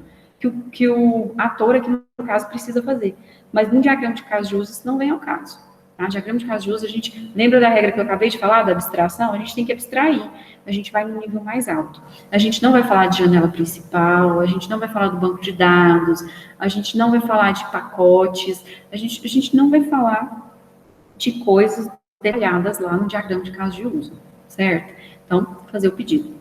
que o ator, aqui no caso, precisa fazer. Mas no diagrama de caso de uso, isso não vem ao caso. Tá? Diagrama de caso de uso, a gente lembra da regra que eu acabei de falar, da abstração? A gente tem que abstrair. A gente vai no nível mais alto. A gente não vai falar de janela principal, a gente não vai falar do banco de dados, a gente não vai falar de pacotes, a gente não vai falar de coisas detalhadas lá no diagrama de caso de uso, certo? Então, fazer o pedido.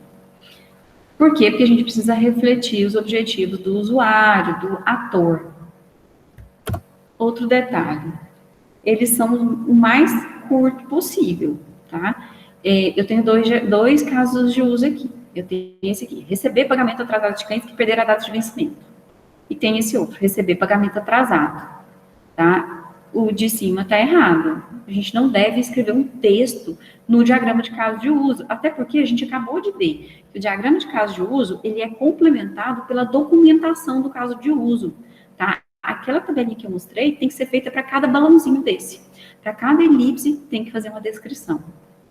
Por quê? Porque a gente precisa refletir os objetivos do usuário, do ator. Outro detalhe, eles são o mais curto possível, tá? Eu tenho dois casos de uso aqui. Eu tenho esse aqui, receber pagamento atrasado de clientes que perderam a data de vencimento. E tem esse outro, receber pagamento atrasado, tá? O de cima está errado. A gente não deve escrever um texto no diagrama de caso de uso, até porque a gente acabou de ver que o diagrama de caso de uso, ele é complementado pela documentação do caso de uso, tá? Aquela tabelinha que eu mostrei tem que ser feita para cada balãozinho desse. Para cada elipse, tem que fazer uma descrição,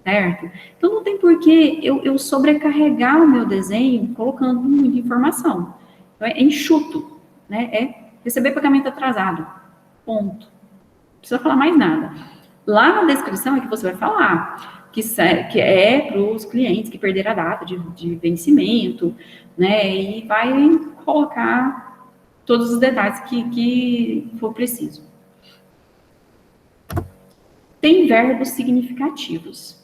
certo? Então, não tem por que eu sobrecarregar o meu desenho colocando muita informação. Então, é enxuto, né? É receber pagamento atrasado, ponto. Não precisa falar mais nada. Lá na descrição é que você vai falar que é para os clientes que perderam a data de vencimento, né? E vai colocar todos os detalhes que for preciso. Tem verbos significativos.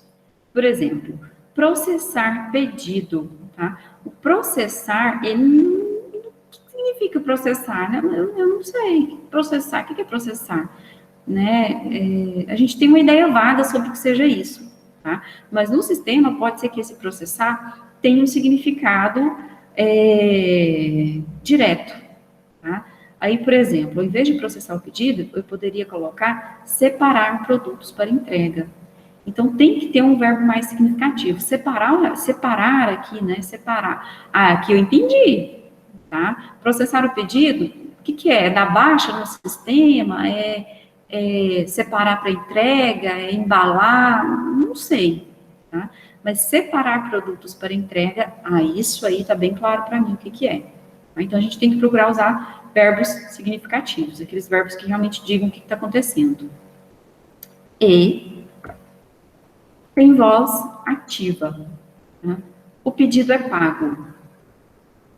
Por exemplo, processar pedido, tá? O processar, o que significa processar, né? Eu não sei. Processar, o que é processar? Né? A gente tem uma ideia vaga sobre o que seja isso, tá? Mas no sistema pode ser que esse processar tenha um significado direto, tá? Aí, por exemplo, ao invés de processar o pedido, eu poderia colocar separar produtos para entrega. Então, tem que ter um verbo mais significativo. Separar aqui, né? Separar. Ah, aqui eu entendi, tá? Processar o pedido, o que é? Dar baixa no sistema? Separar para entrega? Embalar? Não sei, tá? Mas separar produtos para entrega, isso aí tá bem claro para mim o que é. Então, a gente tem que procurar usar verbos significativos, aqueles verbos que realmente digam o que está acontecendo. E tem voz ativa. Tá? O pedido é pago.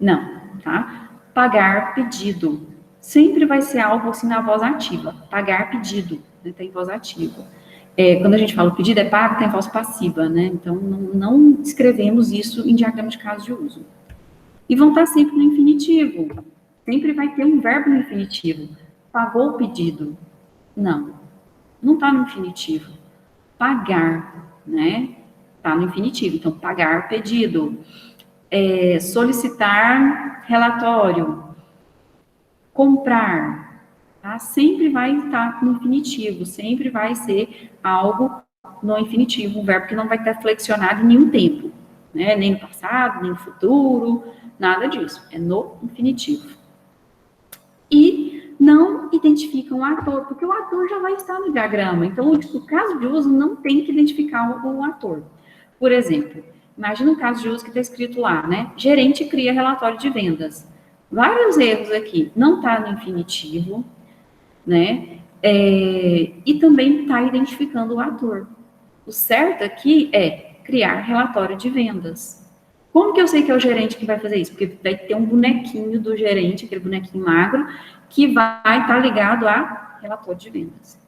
Não, tá? Pagar pedido. Sempre vai ser algo assim na voz ativa. Pagar pedido, né? Tem voz ativa. Quando a gente fala o pedido é pago, tem voz passiva, né? Então, não escrevemos isso em diagrama de caso de uso. E vão estar sempre no infinitivo. Sempre vai ter um verbo no infinitivo. Pagou o pedido. Não está no infinitivo. Pagar, né? Está no infinitivo. Então, pagar pedido. Solicitar relatório. Comprar. Tá? Sempre vai estar no infinitivo. Sempre vai ser algo no infinitivo. Um verbo que não vai estar flexionado em nenhum tempo. Né? Nem no passado, nem no futuro. Nada disso. É no infinitivo. E não identificam o ator, porque o ator já vai estar no diagrama. Então, o caso de uso não tem que identificar o ator. Por exemplo, imagina um caso de uso que está escrito lá, né? Gerente cria relatório de vendas. Vários erros aqui. Não está no infinitivo, né? E também está identificando o ator. O certo aqui é criar relatório de vendas. Como que eu sei que é o gerente que vai fazer isso? Porque vai ter um bonequinho do gerente, aquele bonequinho magro, que vai estar ligado a relatório de vendas.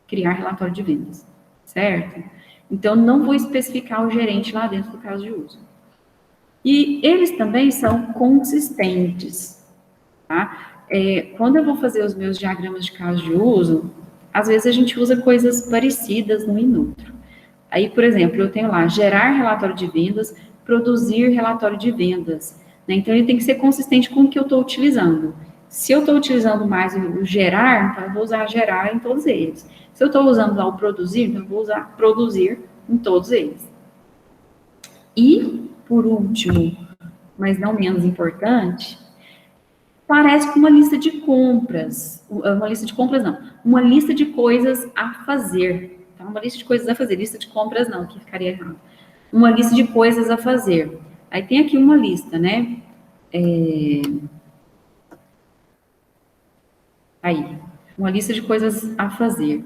Criar relatório de vendas, certo? Então, não vou especificar o gerente lá dentro do caso de uso. E eles também são consistentes, tá? Quando eu vou fazer os meus diagramas de caso de uso, às vezes a gente usa coisas parecidas num e no outro. Aí, por exemplo, eu tenho lá, gerar relatório de vendas, produzir relatório de vendas, né? Então, ele tem que ser consistente com o que eu estou utilizando. Se eu estou utilizando mais o gerar, então eu vou usar gerar em todos eles. Se eu estou usando lá o produzir, então eu vou usar produzir em todos eles. E, por último, mas não menos importante, parece com uma lista de compras. Uma lista de compras, não. Uma lista de coisas a fazer. Tá? Uma lista de coisas a fazer. Lista de compras, não, que ficaria errado. Uma lista de coisas a fazer. Aí tem aqui uma lista, né? Aí, uma lista de coisas a fazer.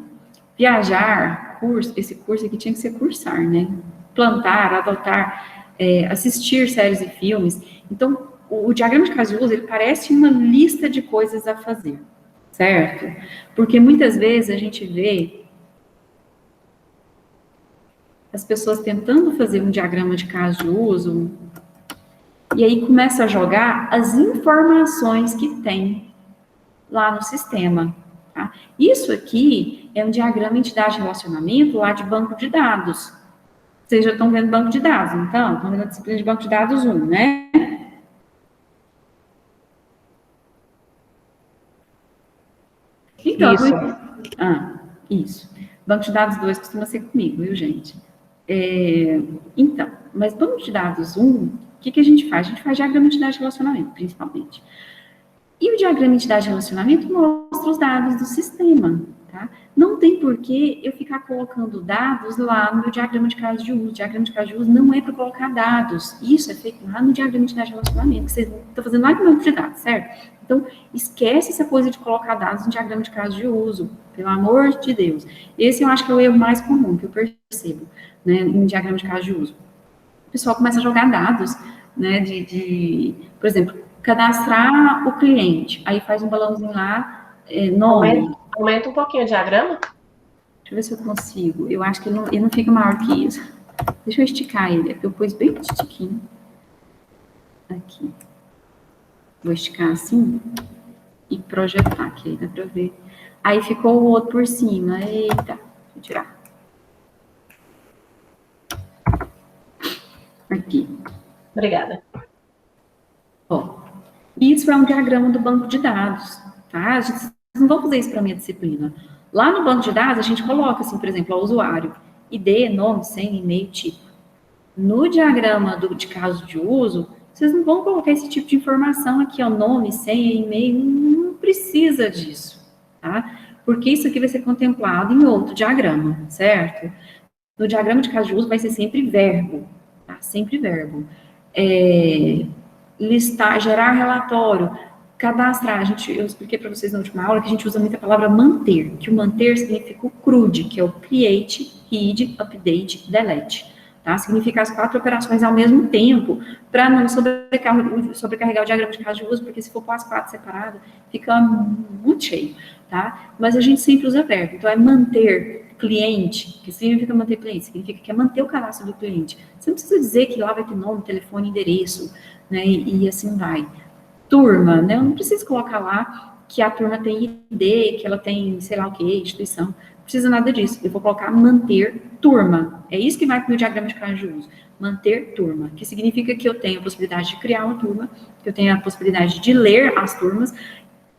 Viajar, curso, esse curso aqui tinha que ser cursar, né? Plantar, adotar, assistir séries e filmes. Então, o diagrama de caso de uso, ele parece uma lista de coisas a fazer, certo? Porque muitas vezes a gente vê as pessoas tentando fazer um diagrama de caso de uso e aí começa a jogar as informações que tem lá no sistema. Tá? Isso aqui é um diagrama entidade-relacionamento lá de banco de dados. Vocês já estão vendo banco de dados, então? Estão vendo a disciplina de banco de dados 1, né? Então, Isso. Isso. Banco de dados 2 costuma ser comigo, viu, gente? Então, mas banco de dados 1, o que a gente faz? A gente faz diagrama de entidade-relacionamento, principalmente. E o diagrama de entidade-relacionamento mostra os dados do sistema, tá? Não tem por que eu ficar colocando dados lá no meu diagrama de caso de uso. O diagrama de caso de uso não é para colocar dados. Isso é feito lá no diagrama de entidade-relacionamento, que vocês estão fazendo lá no banco de dados, certo? Então, esquece essa coisa de colocar dados no diagrama de caso de uso, pelo amor de Deus. Esse eu acho que é o erro mais comum que eu percebo, né, em diagrama de caso de uso. O pessoal começa a jogar dados, né, por exemplo, cadastrar o cliente, aí faz um balãozinho lá, nome. Aumenta um pouquinho o diagrama. Deixa eu ver se eu consigo. Eu acho que ele não fica maior que isso. Deixa eu esticar ele, porque eu pus bem estiquinho. Aqui. Vou esticar assim e projetar, que aí dá pra ver. Aí ficou o outro por cima. Eita, deixa eu tirar. Aqui. Obrigada. Ó, isso é um diagrama do banco de dados, tá? Vocês não vão fazer isso para a minha disciplina. Lá no banco de dados, a gente coloca, assim, por exemplo, o usuário, ID, nome, senha, e-mail, tipo. No diagrama de caso de uso, vocês não vão colocar esse tipo de informação aqui, ó, nome, senha, e-mail, não precisa disso, tá? Porque isso aqui vai ser contemplado em outro diagrama, certo? No diagrama de caso de uso vai ser sempre verbo, tá? Sempre verbo. Listar, gerar relatório, cadastrar. Eu expliquei para vocês na última aula que a gente usa muito a palavra manter, que o manter significa o CRUD, que é o Create, Read, Update, Delete. Tá? Significa as 4 operações ao mesmo tempo, para não sobrecarregar o diagrama de caso de uso, porque se for pôr as 4 separadas, fica muito cheio, tá? Mas a gente sempre usa verbo. Então, é manter cliente, que significa manter cliente, significa que é manter o cadastro do cliente. Você não precisa dizer que lá vai ter nome, telefone, endereço, né, e assim vai. Turma, né, eu não preciso colocar lá que a turma tem ID, que ela tem, sei lá o que, instituição, não precisa nada disso, eu vou colocar manter turma, é isso que vai para o meu diagrama de caso de uso, manter turma, que significa que eu tenho a possibilidade de criar uma turma, que eu tenho a possibilidade de ler as turmas,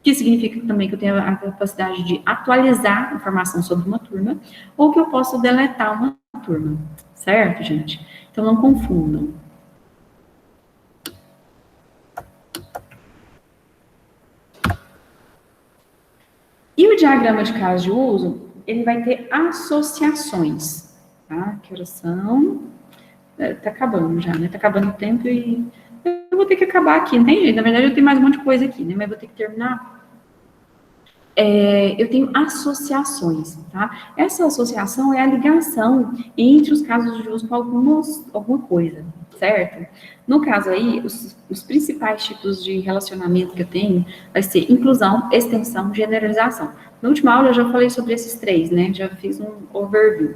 que significa também que eu tenho a capacidade de atualizar informação sobre uma turma, ou que eu posso deletar uma turma, certo, gente? Então, não confundam. E o diagrama de caso de uso, ele vai ter associações, tá? Que horas são? Tá acabando já, né? Tá acabando o tempo e eu vou ter que acabar aqui, não tem jeito. Na verdade, eu tenho mais um monte de coisa aqui, né? Mas vou ter que terminar. Eu tenho associações, tá? Essa associação é a ligação entre os casos de uso com alguma coisa, certo? No caso aí, os principais tipos de relacionamento que eu tenho vai ser inclusão, extensão, generalização. Na última aula eu já falei sobre esses três, né? Já fiz um overview.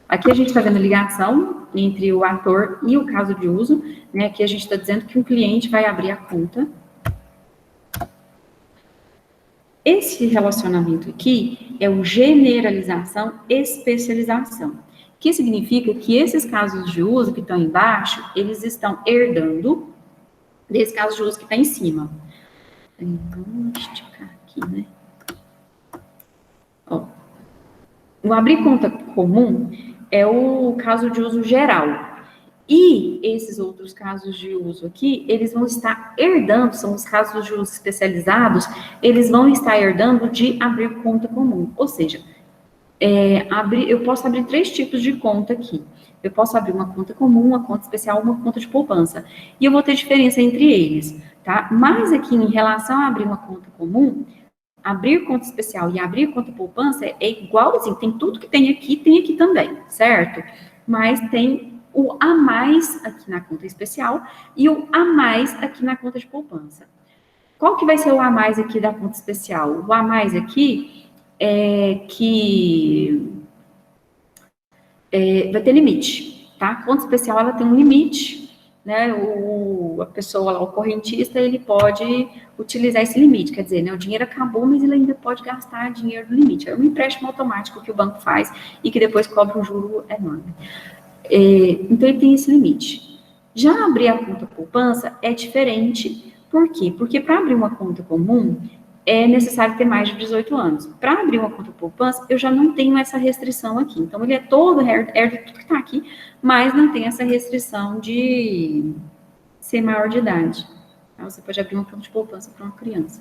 Aqui a gente está vendo a ligação entre o ator e o caso de uso, né? Aqui a gente está dizendo que um cliente vai abrir a conta. Esse relacionamento aqui é o generalização, especialização, que significa que esses casos de uso que estão embaixo, eles estão herdando desse caso de uso que está em cima. Vamos esticar aqui, né? Ó, o abrir conta comum é o caso de uso geral. E esses outros casos de uso aqui, eles vão estar herdando, são os casos de uso especializados, eles vão estar herdando de abrir conta comum. Ou seja, eu posso abrir 3 tipos de conta aqui. Eu posso abrir uma conta comum, uma conta especial, uma conta de poupança. E eu vou ter diferença entre eles, tá? Mas aqui, em relação a abrir uma conta comum, abrir conta especial e abrir conta poupança é igualzinho. Tem tudo que tem aqui também, certo? Mas tem o a mais aqui na conta especial e o a mais aqui na conta de poupança. Qual que vai ser o a mais aqui da conta especial? O a mais aqui é que vai ter limite, tá? A conta especial, ela tem um limite, né? A pessoa lá, o correntista, ele pode utilizar esse limite, quer dizer, né? O dinheiro acabou, mas ele ainda pode gastar dinheiro do limite. É um empréstimo automático que o banco faz e que depois cobra um juro enorme. Então, ele tem esse limite. Já abrir a conta poupança é diferente. Por quê? Porque para abrir uma conta comum, é necessário ter mais de 18 anos. Para abrir uma conta poupança, eu já não tenho essa restrição aqui. Então, ele é todo, herda tudo que está aqui, mas não tem essa restrição de ser maior de idade. Tá? Você pode abrir uma conta de poupança para uma criança.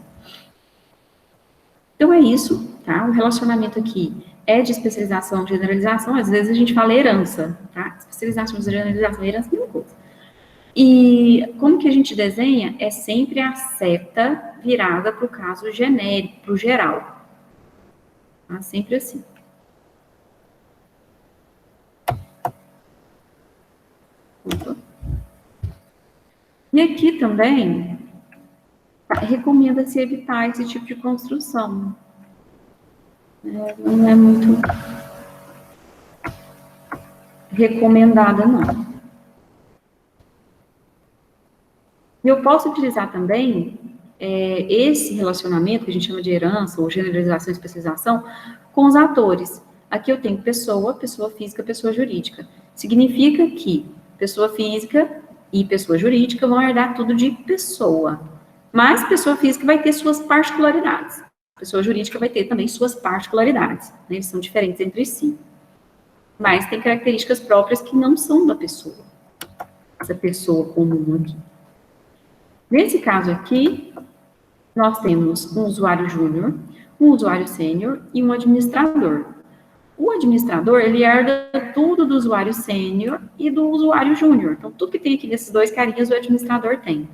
Então, é isso, tá? O relacionamento aqui é de especialização, generalização, às vezes a gente fala herança, tá? Especialização, generalização, herança, mesma coisa. E como que a gente desenha? É sempre a seta virada para o caso genérico, para o geral. Tá? Sempre assim. Opa. E aqui também, recomenda-se evitar esse tipo de construção. Não é muito recomendada, não. Eu posso utilizar também esse relacionamento, que a gente chama de herança, ou generalização e especialização, com os atores. Aqui eu tenho pessoa física, pessoa jurídica. Significa que pessoa física e pessoa jurídica vão herdar tudo de pessoa. Mas pessoa física vai ter suas particularidades. Pessoa jurídica vai ter também suas particularidades, né? Eles são diferentes entre si. Mas tem características próprias que não são da pessoa. Essa pessoa comum aqui. Nesse caso aqui, nós temos um usuário júnior, um usuário sênior e um administrador. O administrador, ele herda tudo do usuário sênior e do usuário júnior. Então, tudo que tem aqui nesses dois carinhas, o administrador tem.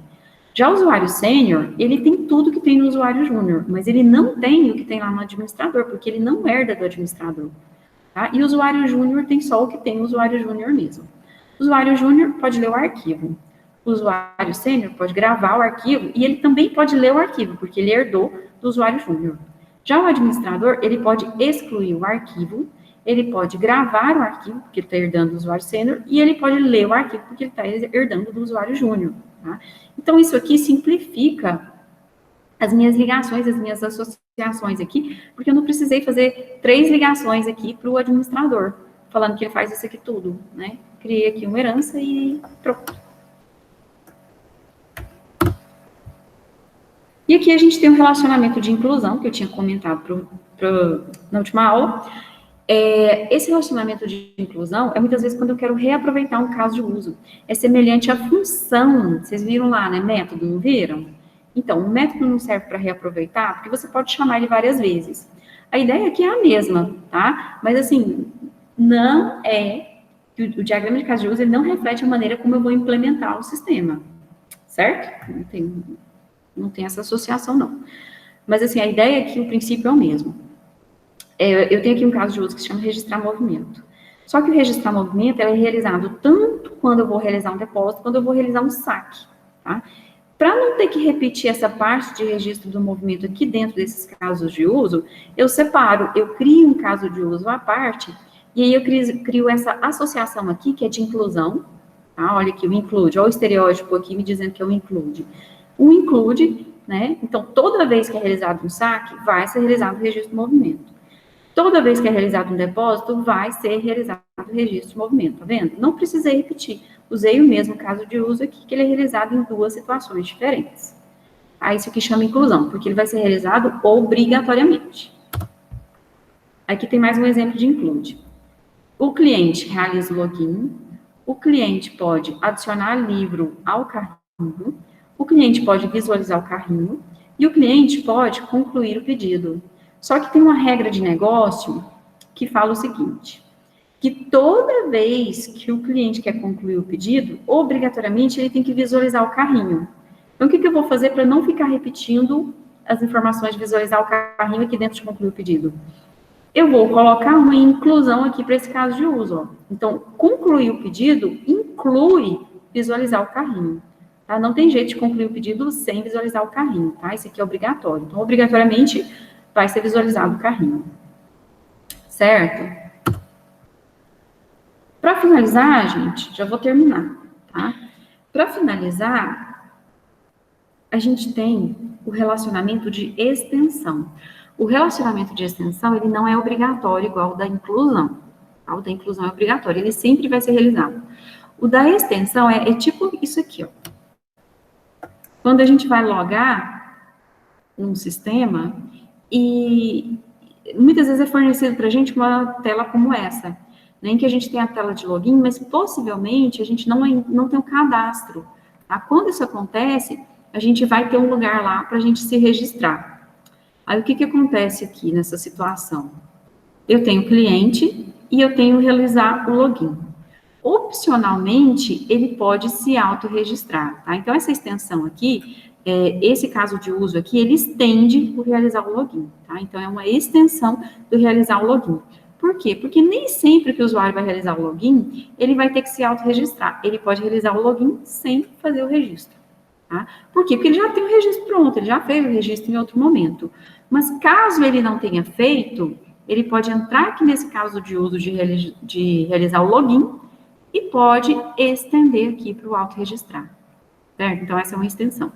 Já o usuário sênior, ele tem tudo que tem no usuário júnior, mas ele não tem o que tem lá no administrador, porque ele não herda do administrador. Tá? E o usuário júnior tem só o que tem no usuário júnior mesmo. O usuário júnior pode ler o arquivo. O usuário sênior pode gravar o arquivo e ele também pode ler o arquivo, porque ele herdou do usuário júnior. Já o administrador, ele pode excluir o arquivo, ele pode gravar o arquivo, porque ele está herdando do usuário sênior, e ele pode ler o arquivo, porque ele está herdando do usuário júnior. Tá? Então, isso aqui simplifica as minhas ligações, as minhas associações aqui, porque eu não precisei fazer 3 ligações aqui para o administrador, falando que ele faz isso aqui tudo, né? Criei aqui uma herança e pronto. E aqui a gente tem um relacionamento de inclusão, que eu tinha comentado na última aula. Esse relacionamento de inclusão é muitas vezes quando eu quero reaproveitar um caso de uso. É semelhante à função. Vocês viram lá, né? Método, não viram? Então, o método não serve para reaproveitar, porque você pode chamar ele várias vezes. A ideia aqui é a mesma, tá? Mas, assim, não é... O diagrama de caso de uso, ele não reflete a maneira como eu vou implementar o sistema, certo? Não tem essa associação, não. Mas, assim, a ideia é que o princípio é o mesmo. Eu tenho aqui um caso de uso que se chama registrar movimento. Só que o registrar movimento é realizado tanto quando eu vou realizar um depósito, quando eu vou realizar um saque, tá? Para não ter que repetir essa parte de registro do movimento aqui dentro desses casos de uso, eu separo, eu crio um caso de uso à parte, e aí eu crio essa associação aqui, que é de inclusão, tá? Olha aqui, o include, olha o estereótipo aqui me dizendo que é o include. O include, né? Então, toda vez que é realizado um saque, vai ser realizado o registro do movimento. Toda vez que é realizado um depósito, vai ser realizado o registro de movimento, tá vendo? Não precisei repetir. Usei o mesmo caso de uso aqui, que ele é realizado em duas situações diferentes. Aí, isso aqui chama inclusão, porque ele vai ser realizado obrigatoriamente. Aqui tem mais um exemplo de include. O cliente realiza o login, o cliente pode adicionar livro ao carrinho, o cliente pode visualizar o carrinho, e o cliente pode concluir o pedido. Só que tem uma regra de negócio que fala o seguinte, que toda vez que o cliente quer concluir o pedido, obrigatoriamente ele tem que visualizar o carrinho. Então, o que eu vou fazer para não ficar repetindo as informações de visualizar o carrinho aqui dentro de concluir o pedido? Eu vou colocar uma inclusão aqui para esse caso de uso. Ó. Então, concluir o pedido inclui visualizar o carrinho. Tá? Não tem jeito de concluir o pedido sem visualizar o carrinho. Tá? Isso aqui é obrigatório. Então, obrigatoriamente, vai ser visualizado o carrinho. Certo? Para finalizar, gente, já vou terminar, tá? Para finalizar, a gente tem o relacionamento de extensão. O relacionamento de extensão, ele não é obrigatório igual o da inclusão. Tá? O da inclusão é obrigatório, ele sempre vai ser realizado. O da extensão é tipo isso aqui, ó. Quando a gente vai logar num sistema, e muitas vezes é fornecido para a gente uma tela como essa, nem que a gente tenha a tela de login, mas possivelmente a gente não tem um cadastro. Tá? Quando isso acontece, a gente vai ter um lugar lá para a gente se registrar. Aí o que acontece aqui nessa situação? Eu tenho cliente e eu tenho realizar o login. Opcionalmente, ele pode se autorregistrar. Tá? Então, essa extensão aqui, esse caso de uso aqui, ele estende o realizar o login, tá? Então, é uma extensão do realizar o login. Por quê? Porque nem sempre que o usuário vai realizar o login, ele vai ter que se autorregistrar. Ele pode realizar o login sem fazer o registro, tá? Por quê? Porque ele já tem o registro pronto, ele já fez o registro em outro momento. Mas caso ele não tenha feito, ele pode entrar aqui nesse caso de uso de realizar o login e pode estender aqui para o autorregistrar, certo? Então, essa é uma extensão.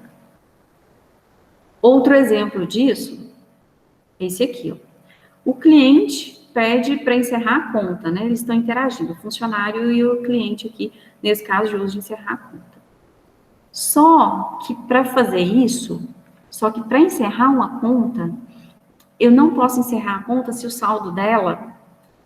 Outro exemplo disso, esse aqui, ó. O cliente pede para encerrar a conta, né? Eles estão interagindo, o funcionário e o cliente aqui, nesse caso de uso de encerrar a conta. Só que para fazer isso, para encerrar uma conta, eu não posso encerrar a conta se o saldo dela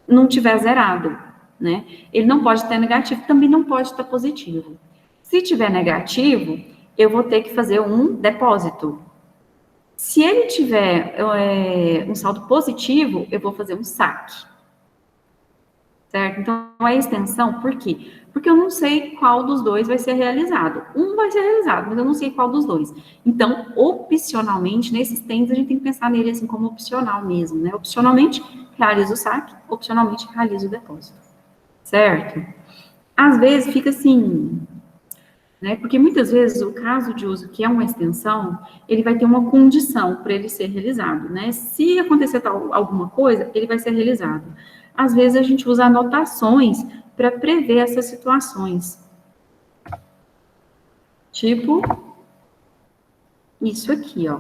não tiver zerado, né? Ele não pode estar negativo, também não pode estar positivo. Se tiver negativo, eu vou ter que fazer um depósito. Se ele tiver um saldo positivo, eu vou fazer um saque. Certo? Então, a extensão, por quê? Porque eu não sei qual dos dois vai ser realizado. Um vai ser realizado, mas eu não sei qual dos dois. Então, opcionalmente, nesses tempos, a gente tem que pensar nele assim como opcional mesmo, né? Opcionalmente, realizo o saque, opcionalmente, realizo o depósito. Certo? Às vezes, fica assim... Né? Porque muitas vezes o caso de uso que é uma extensão, ele vai ter uma condição para ele ser realizado, né? Se acontecer alguma coisa, ele vai ser realizado. Às vezes a gente usa anotações para prever essas situações. Tipo isso aqui, ó.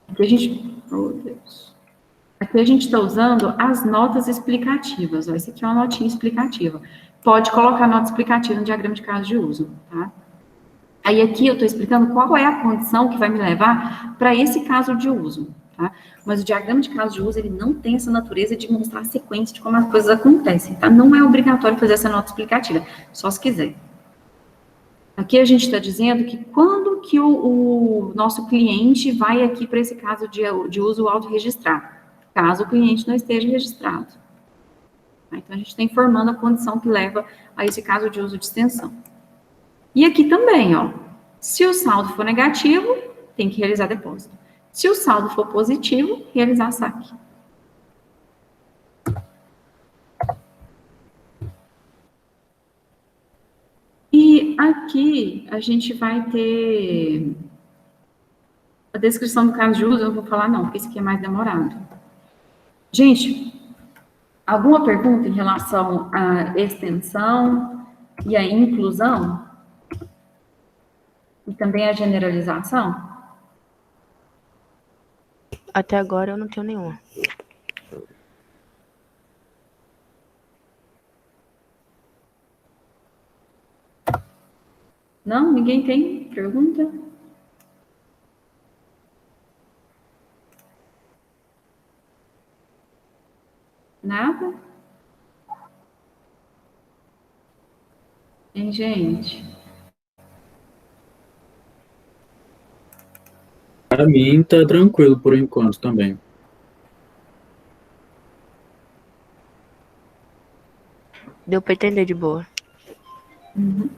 Aqui a gente, oh Deus. Aqui a gente está usando as notas explicativas, ó. Esse aqui é uma notinha explicativa. Pode colocar nota explicativa no diagrama de caso de uso, tá? Aí aqui eu estou explicando qual é a condição que vai me levar para esse caso de uso, tá? Mas o diagrama de caso de uso, ele não tem essa natureza de mostrar a sequência de como as coisas acontecem, tá? Não é obrigatório fazer essa nota explicativa, só se quiser. Aqui a gente está dizendo que quando que o nosso cliente vai aqui para esse caso de uso autorregistrar, caso o cliente não esteja registrado. Então, a gente está informando a condição que leva a esse caso de uso de extensão. E aqui também, ó, se o saldo for negativo, tem que realizar depósito. Se o saldo for positivo, realizar saque. E aqui a gente vai ter a descrição do caso de uso, eu não vou falar não, porque esse aqui é mais demorado. Gente, alguma pergunta em relação à extensão e à inclusão? E também a generalização? Até agora eu não tenho nenhuma. Não? Ninguém tem pergunta? Nada? Hein, gente? Para mim, tá tranquilo por enquanto também. Deu pra entender de boa. Uhum.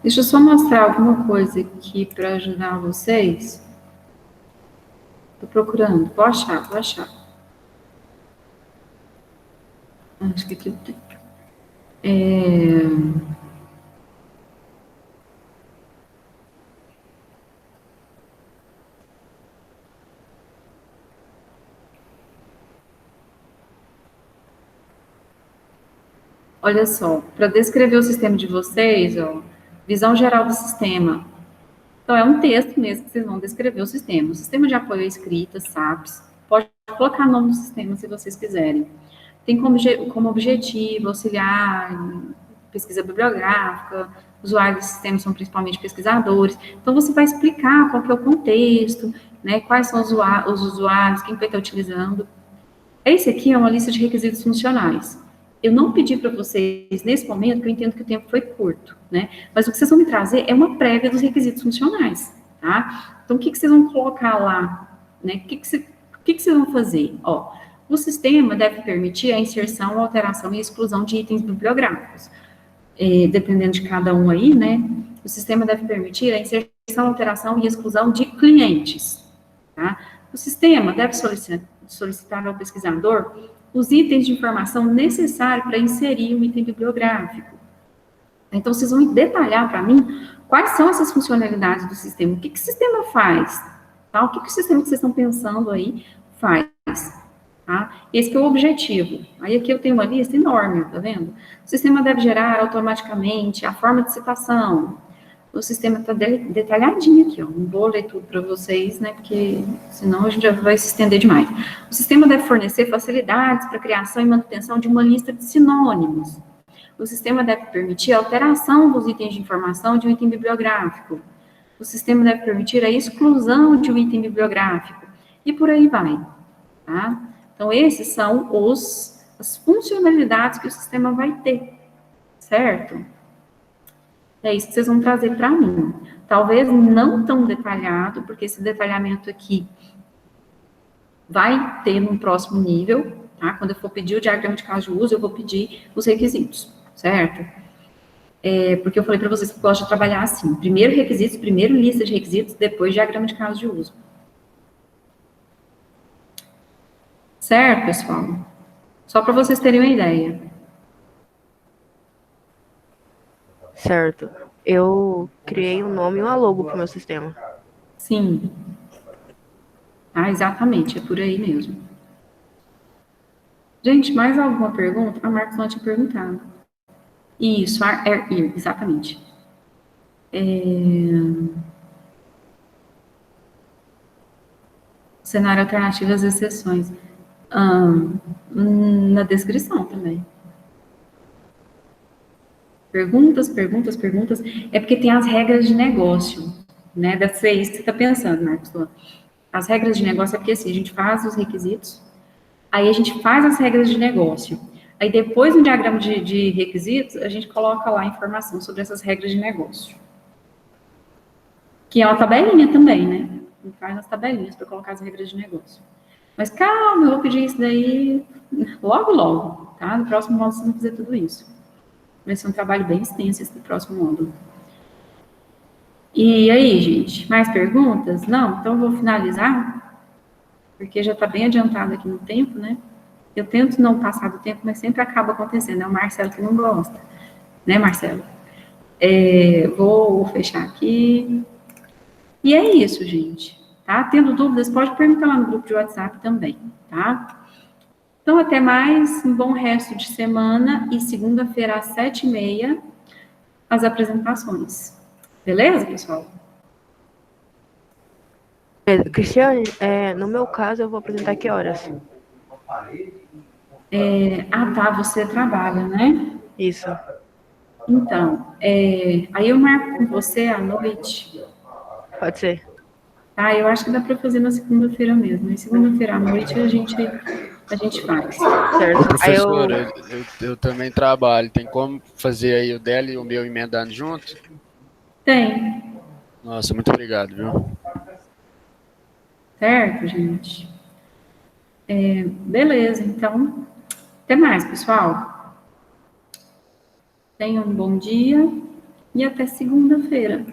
Deixa eu só mostrar alguma coisa aqui para ajudar vocês. Tô procurando. Vou achar, vou achar. Acho que aqui eu tenho. Olha só, para descrever o sistema de vocês, ó, visão geral do sistema. Então, é um texto mesmo que vocês vão descrever o sistema. O sistema de apoio à escrita, SAPS, pode colocar nome do sistema se vocês quiserem. Tem como objetivo auxiliar em pesquisa bibliográfica, usuários do sistema são principalmente pesquisadores. Então, você vai explicar qual que é o contexto, né, quais são os usuários, quem vai estar utilizando. Esse aqui é uma lista de requisitos funcionais. Eu não pedi para vocês, nesse momento, que eu entendo que o tempo foi curto, né? Mas o que vocês vão me trazer é uma prévia dos requisitos funcionais, tá? Então, o que vocês vão colocar lá, né? O que vocês vão fazer? Ó, o sistema deve permitir a inserção, alteração e exclusão de itens bibliográficos. Dependendo de cada um aí, né? O sistema deve permitir a inserção, alteração e exclusão de clientes, tá? O sistema deve solicitar ao pesquisador os itens de informação necessários para inserir um item bibliográfico. Então, vocês vão detalhar para mim quais são essas funcionalidades do sistema, o que o sistema faz, tá? O que o sistema que vocês estão pensando aí faz, tá? Esse que é o objetivo. Aí aqui eu tenho uma lista enorme, tá vendo? O sistema deve gerar automaticamente a forma de citação. O sistema está detalhadinho aqui, ó. Não vou ler tudo para vocês, né, porque senão a gente já vai se estender demais. O sistema deve fornecer facilidades para a criação e manutenção de uma lista de sinônimos. O sistema deve permitir a alteração dos itens de informação de um item bibliográfico. O sistema deve permitir a exclusão de um item bibliográfico. E por aí vai, tá? Então, esses são as funcionalidades que o sistema vai ter, certo? É isso que vocês vão trazer para mim. Talvez não tão detalhado, porque esse detalhamento aqui vai ter num próximo nível, tá? Quando eu for pedir o diagrama de caso de uso, eu vou pedir os requisitos, certo? Porque eu falei para vocês que eu gosto de trabalhar assim. Primeiro requisitos, primeiro lista de requisitos, depois diagrama de caso de uso. Certo, pessoal? Só para vocês terem uma ideia. Certo. Eu criei um nome e uma logo pro meu sistema. Sim. Ah, exatamente, é por aí mesmo. Gente, mais alguma pergunta? A Marcos não tinha perguntado. Isso, exatamente. Cenário alternativo às exceções. Na descrição também. Perguntas. É porque tem as regras de negócio, né? Deve ser isso que você está pensando, Marcos. As regras de negócio é porque assim, a gente faz os requisitos, aí a gente faz as regras de negócio. Aí depois, no diagrama de requisitos, a gente coloca lá a informação sobre essas regras de negócio. Que é uma tabelinha também, né? A gente faz as tabelinhas para colocar as regras de negócio. Mas calma, eu vou pedir isso daí logo, logo, tá? No próximo módulo vocês vão fazer tudo isso. Vai ser um trabalho bem extenso esse do próximo módulo. E aí, gente, mais perguntas? Não? Então eu vou finalizar, porque já está bem adiantado aqui no tempo, né? Eu tento não passar do tempo, mas sempre acaba acontecendo. É o Marcelo que não gosta. Né, Marcelo? Vou fechar aqui. E é isso, gente. Tá? Tendo dúvidas, pode perguntar lá no grupo de WhatsApp também, tá? Então, até mais. Um bom resto de semana. E segunda-feira, às 7h30, as apresentações. Beleza, pessoal? Cristiane, no meu caso, eu vou apresentar que horas? Tá, você trabalha, né? Isso. Então, aí eu marco com você à noite, Pode ser. tá? Eu acho que dá para fazer na segunda-feira mesmo. E segunda-feira à noite a gente faz. Certo. Aí eu... Professora, eu também trabalho. Tem como fazer aí o dela e o meu emendando junto? Tem, Nossa, muito obrigado, viu? certo, gente? Beleza, então, até mais, pessoal. Tenham um bom dia e até segunda-feira.